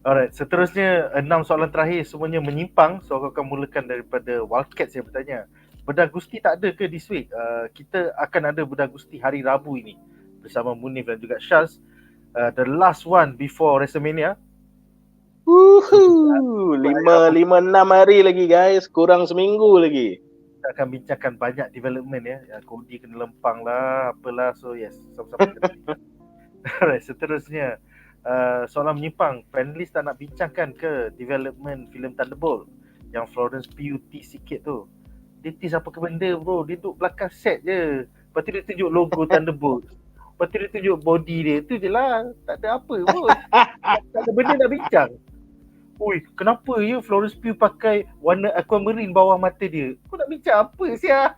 Alright, seterusnya 6 soalan terakhir semuanya menyimpang. So aku akan mulakan daripada Wildcats yang bertanya. Bedah Gusti tak ada ke this week? Kita akan ada Bedah Gusti hari Rabu ini bersama Munif dan juga Syaz. The last one before WrestleMania. Woohoo! 5-6 hari lagi guys. Kurang seminggu lagi. Kita akan bincangkan banyak development Cody kena lempang lah, apalah. So yes, sama-sama kita bincang. Alright, seterusnya soalan menyimpang. Panelis tak nak bincangkan ke development filem Thunderbolt yang Florence Pugh tease sikit tu? Dia tease apa ke benda bro? Dia duduk belakang set je. Lepas tu dia tunjuk logo Thunderbolt. Lepas tu dia tunjuk body dia. Tu je lah. Tak ada apa pun. Tak ada benda nak bincang. Ui, kenapa ya Florence Pugh pakai warna aquamarine bawah mata dia? Kau nak bincang apa siah?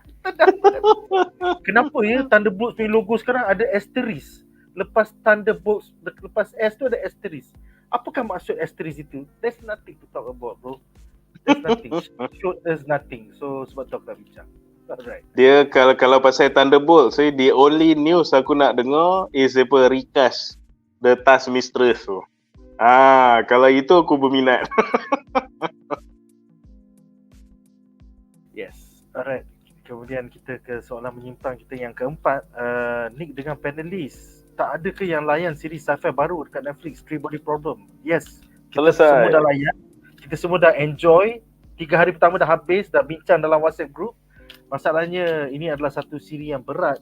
Kenapa ya Thunderbolt punya logo sekarang ada asterisk? Lepas Thunderbolt, lepas S tu ada asterisk. Apakah maksud asterisk itu? There's nothing to talk about bro. There's nothing. Showed us nothing. So sebab tu aku nak bincang. Alright. Dia kalau pasal Thunderbolt, so the only news aku nak dengar is apa recast the Task Mistress tu. Kalau itu aku berminat. Yes. Alright. Kemudian kita ke soalan menyimpang kita yang keempat. Nick dengan panelis, tak ada ke yang layan siri sci-fi baru dekat Netflix, Three Body Problem? Yes. Kita Selesai. semua dah layan. Kita semua dah enjoy. 3 hari pertama dah habis, dah bincang dalam WhatsApp group. Masalahnya ini adalah satu siri yang berat,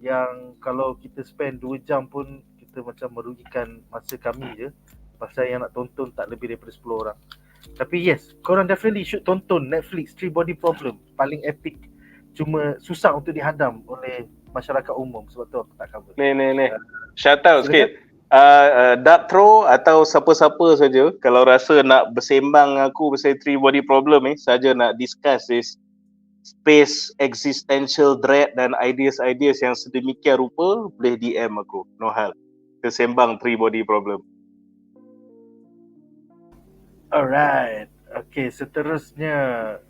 yang kalau kita spend 2 jam pun kita macam merugikan masa kami je. Pasal yang nak tonton tak lebih daripada 10 orang. Tapi yes, korang definitely should tonton Netflix Three Body Problem. Paling epic. Cuma susah untuk dihadam oleh masyarakat umum. Sebab tu aku tak cover. Ni. Shout out sikit. Dark Throw atau siapa-siapa saja kalau rasa nak bersembang aku pasal Three Body Problem saja nak discuss is space existential dread dan ideas-ideas yang sedemikian rupa, boleh DM aku. No hal. Kita sembang Three Body Problem. Alright. Okay, seterusnya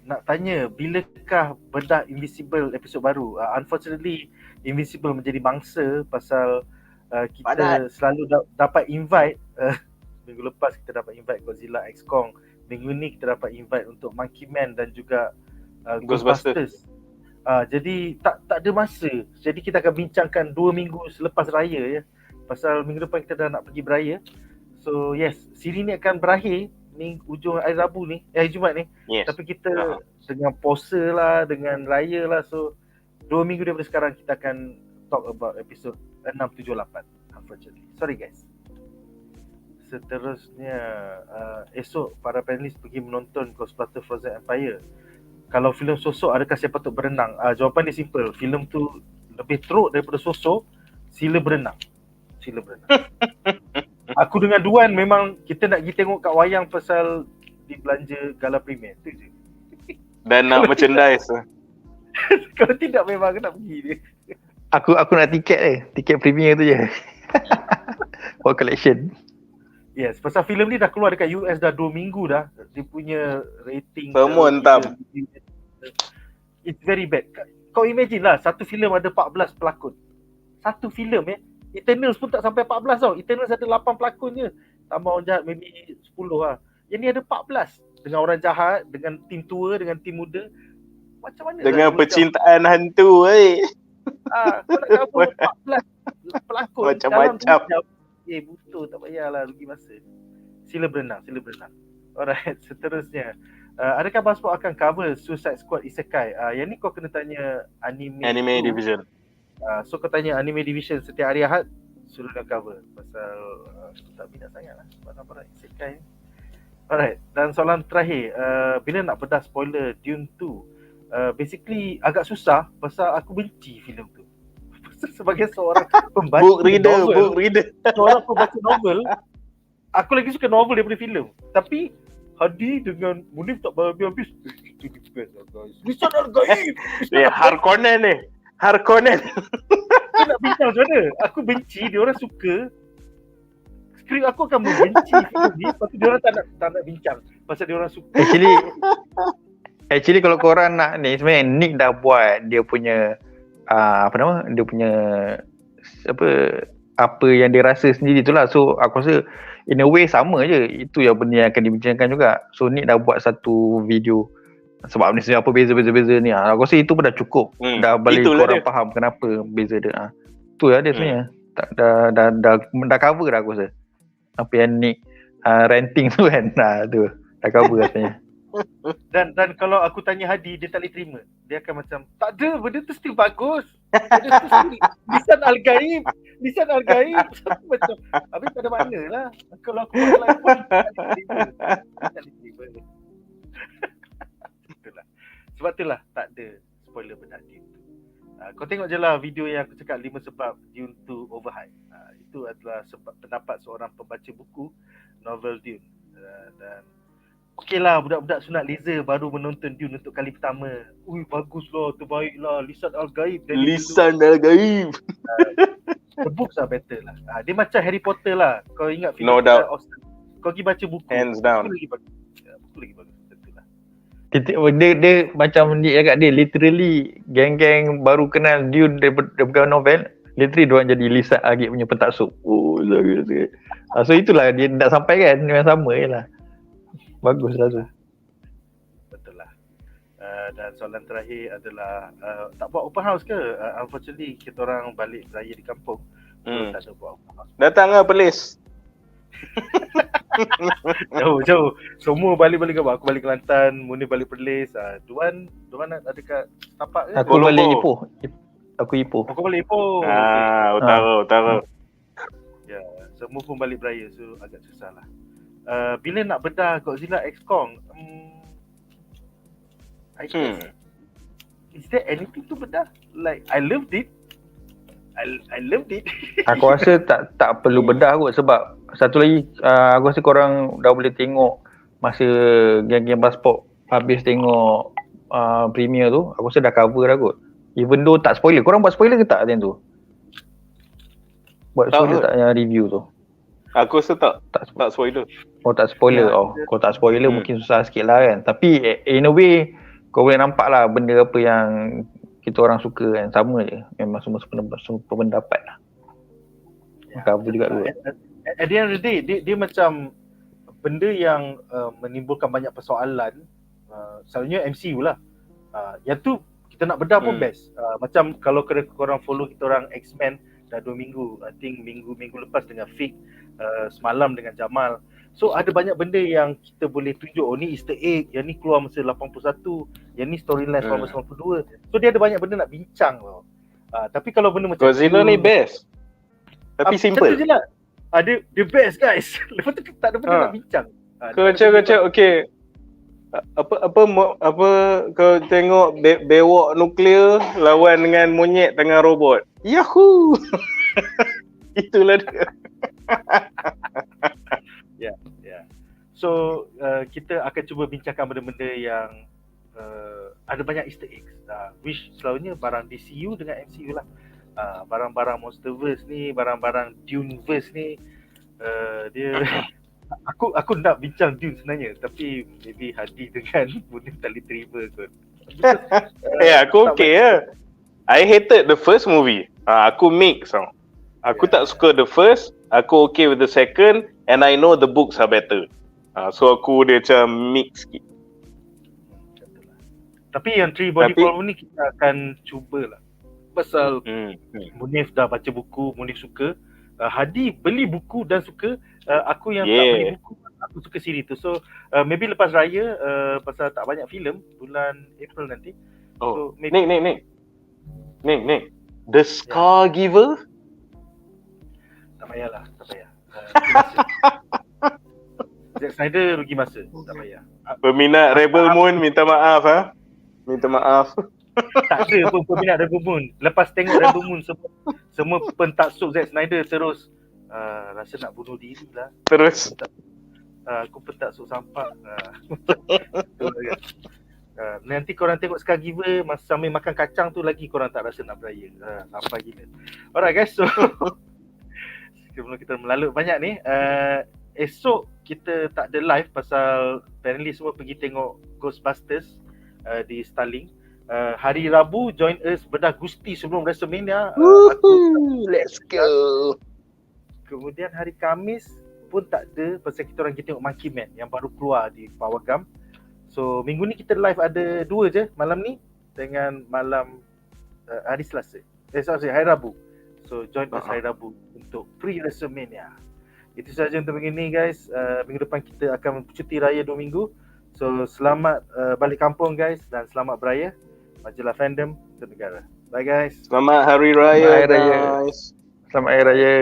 nak tanya, bilakah bedah Invisible episod baru? Unfortunately, Invisible menjadi bangsa pasal kita selalu dapat invite. Minggu lepas kita dapat invite Godzilla X Kong. Minggu ni kita dapat invite untuk Monkey Man dan juga Ghostbusters. Jadi tak ada masa. Jadi kita akan bincangkan 2 minggu selepas raya pasal minggu depan kita dah nak pergi beraya. So yes, siri ni akan berakhir ujung hari Rabu ni, Jumaat ni. Yes. Tapi kita dengan puasa lah, dengan raya lah. So 2 minggu daripada sekarang kita akan talk about episod 6, 7, 8. Unfortunately. Sorry guys. Seterusnya esok para panelis pergi menonton Ghostbusters Frozen Empire. Kalau filem sosok, adakah saya patut berenang? Jawapan dia simple. Filem tu lebih teruk daripada sosok. Sila berenang. Aku dengan Duan memang kita nak pergi tengok kat wayang pasal di belanja Gala Premier. Tu je. Dan nak merchandise. Kalau tidak memang aku nak pergi dia. Aku nak tiket premier tu je. For collection. Yes, pasal filem ni dah keluar dekat US dah 2 minggu dah. Dia punya rating semua entam. It's very bad. Kau imagine lah, satu filem ada 14 pelakon. Satu filem Eternals pun tak sampai 14 tau. Eternals ada 8 pelakon je. Tambah orang jahat maybe 10 lah. Yang ni ada 14. Dengan orang jahat, dengan tim tua, dengan tim muda. Macam mana dengan percintaan hantu kau nak gabung 14 pelakon macam-macam. Butuh, tak payahlah rugi masa. Sila berenang. Alright, seterusnya Adakah BuzzPop akan cover Suicide Squad Isekai? Yang ni kau kena tanya anime Division. So kau tanya Anime Division setiap hari Ahad, suruh dia cover. Pasal aku tak minat sangat lah barang-barang isekai ni. Alright, dan soalan terakhir, bila nak bedah spoiler Dune 2? Basically agak susah pasal aku benci filem tu. Sebagai seorang pembaca Book reader. seorang pembaca novel, aku lagi suka novel daripada filem. Tapi Hadi dengan Munif tak habis-habis. Itu the best lah guys. Lisan Al-Gaib. Harkonnen. Aku nak bincang macam mana? Aku benci, dia orang suka. Skrip aku akan membenci filem ni, lepas tu dia orang tak nak bincang pasal dia orang suka. Actually kalau korang nak ni, sebenarnya Nick dah buat dia punya dia punya apa yang dia rasa sendiri tu lah. So aku rasa in a way sama je. Itu yang benda yang akan dibincangkan juga. So Nick dah buat satu video sebab ni sebenarnya apa beza-beza ni. Aku rasa itu pun dah cukup. Dah balik korang dia faham kenapa beza dia. Tu lah dia sebenarnya. Dah cover dah aku rasa. Apa yang Nick ranting tu kan. Tu dah cover rasanya. Dan kalau aku tanya Hadi, dia tak boleh terima. Dia akan macam, tak ada, benda tu still bagus. Benda tu still lisan Al-Gaib. Aku macam, habis tak ada makna lah. Kalau aku buat live pun tak boleh terima. Itulah. Sebab itulah tak ada spoiler benar Dune tu. Kau tengok je lah video yang aku cakap 5 sebab Dune 2 overhype. Itu adalah sebab pendapat seorang pembaca buku novel Dune. Dan okey lah, budak-budak sunat laser baru menonton Dune untuk kali pertama. Ui, bagus lah, terbaik lah. Lisan Al-Gaib. The books are better lah. Dia macam Harry Potter lah. Kau ingat filem No doubt. Kau pergi baca buku. Hands down. Buku lagi bagus. Betul lah. Dia macam dia cakap, dia literally geng-geng baru kenal Dune daripada novel. Literally diorang jadi Lisan Al-Gaib punya pentaksub. So itulah dia nak sampaikan yang sama je lah. Bagus lah tu. Betul lah. Dan soalan terakhir adalah tak buat open house ke? Unfortunately kita orang balik beraya di kampung. Tak ada buat open house. Datang lah Perlis. Jauh. Semua balik-balik ke. Aku balik Kelantan, Munif balik Perlis. Duan ada kat tapak ke? Aku balik Ipoh. Aku Ipoh. Aku balik Ipoh. Utara. Ya, semua pun balik beraya, so agak susah lah. Bila nak bedah Godzilla X Kong, I guess, is there anything to bedah? Like, I loved it. Aku rasa tak perlu bedah kot, sebab satu lagi aku rasa korang dah boleh tengok masa geng-geng BuzzPop habis tengok premiere tu. Aku rasa dah cover dah kot. Even though tak spoiler. Korang buat spoiler ke tak macam tu? Buat spoiler tak yang review tu? Aku rasa tak spoiler. Oh tak spoiler. Kalau tak spoiler mungkin susah sikit lah kan. Tapi in a way kau boleh nampak lah benda apa yang kita orang suka kan. Sama je. Memang semua pendapat lah. Cover juga dulu. At the end of the day, dia macam benda yang menimbulkan banyak persoalan. Selalunya MCU lah. Yang tu kita nak bedah pun best. Macam kalau korang follow kita orang X-Men dah 2 minggu. I think minggu lepas dengan Fik, semalam dengan Jamal. So ada banyak benda yang kita boleh tunjuk. Oh ni Easter egg, yang ni keluar masa 81, yang ni storyline selama 92. So dia ada banyak benda nak bincang tau. Tapi kalau benda macam Godzilla ni best. Tapi simple. Macam tu je lah. Dia best guys. Lepas tu tak ada benda nak bincang. Kacau okey. Apa kau tengok bewok nuklear lawan dengan monyet tengah robot. Yahoo. Itulah dia. Ya. So kita akan cuba bincangkan benda-benda yang ada banyak Easter eggs. Which selalunya barang DCU dengan MCU lah. Barang-barang Monsterverse ni, barang-barang Duneverse ni, dia aku nak bincang Dune sebenarnya, tapi maybe Hadi dengan Munif tak boleh terima kot. Aku okay ya. I hated the first movie. Aku mix tau. Aku tak suka the first, aku okay with the second, and I know the books are better. So aku dia macam mix sikit. Tapi yang three body problem ni kita akan cubalah. Pasal Munif dah baca buku, Munif suka. Hadi beli buku dan suka. Aku yang tak beli buku, Aku suka siri tu. So maybe lepas raya pasal tak banyak filem bulan April nanti. Oh, So maybe Nick. The Scar Giver? tak payahlah, tak payah. Zack Snyder rugi masa, tak payah. Peminat Rebel Moon minta maaf Minta maaf. Tak ada pun peminat Rebel Moon. Lepas tengok Rebel Moon semua pentaksub Zack Snyder terus rasa nak bunuh diri lah. Terus Aku pentaksub sampah. Nanti korang tengok Scar Giver sambil makan kacang tu lagi korang tak rasa nak beraya. Sampah gila. Alright guys, so sebelum kita melalut banyak ni, esok kita tak ada live pasal apparently semua pergi tengok Ghostbusters di Starlink. Hari Rabu join us bedah Gusti sebelum WrestleMania. Let's go. Kemudian hari Khamis pun tak ada pasal kita orang pergi tengok Monkey Man yang baru keluar di Pawagam. So minggu ni kita live ada 2 je, malam ni dengan malam hari Selasa. Hari Rabu. So join us hari Rabu untuk pre-WrestleMania. Itu saja untuk minggu ni guys. Minggu depan kita akan cuti raya 2 minggu. So selamat balik kampung guys dan selamat beraya. Majalah Fandom Negara. Bye guys. Selamat Hari Raya guys. Selamat Hari Raya.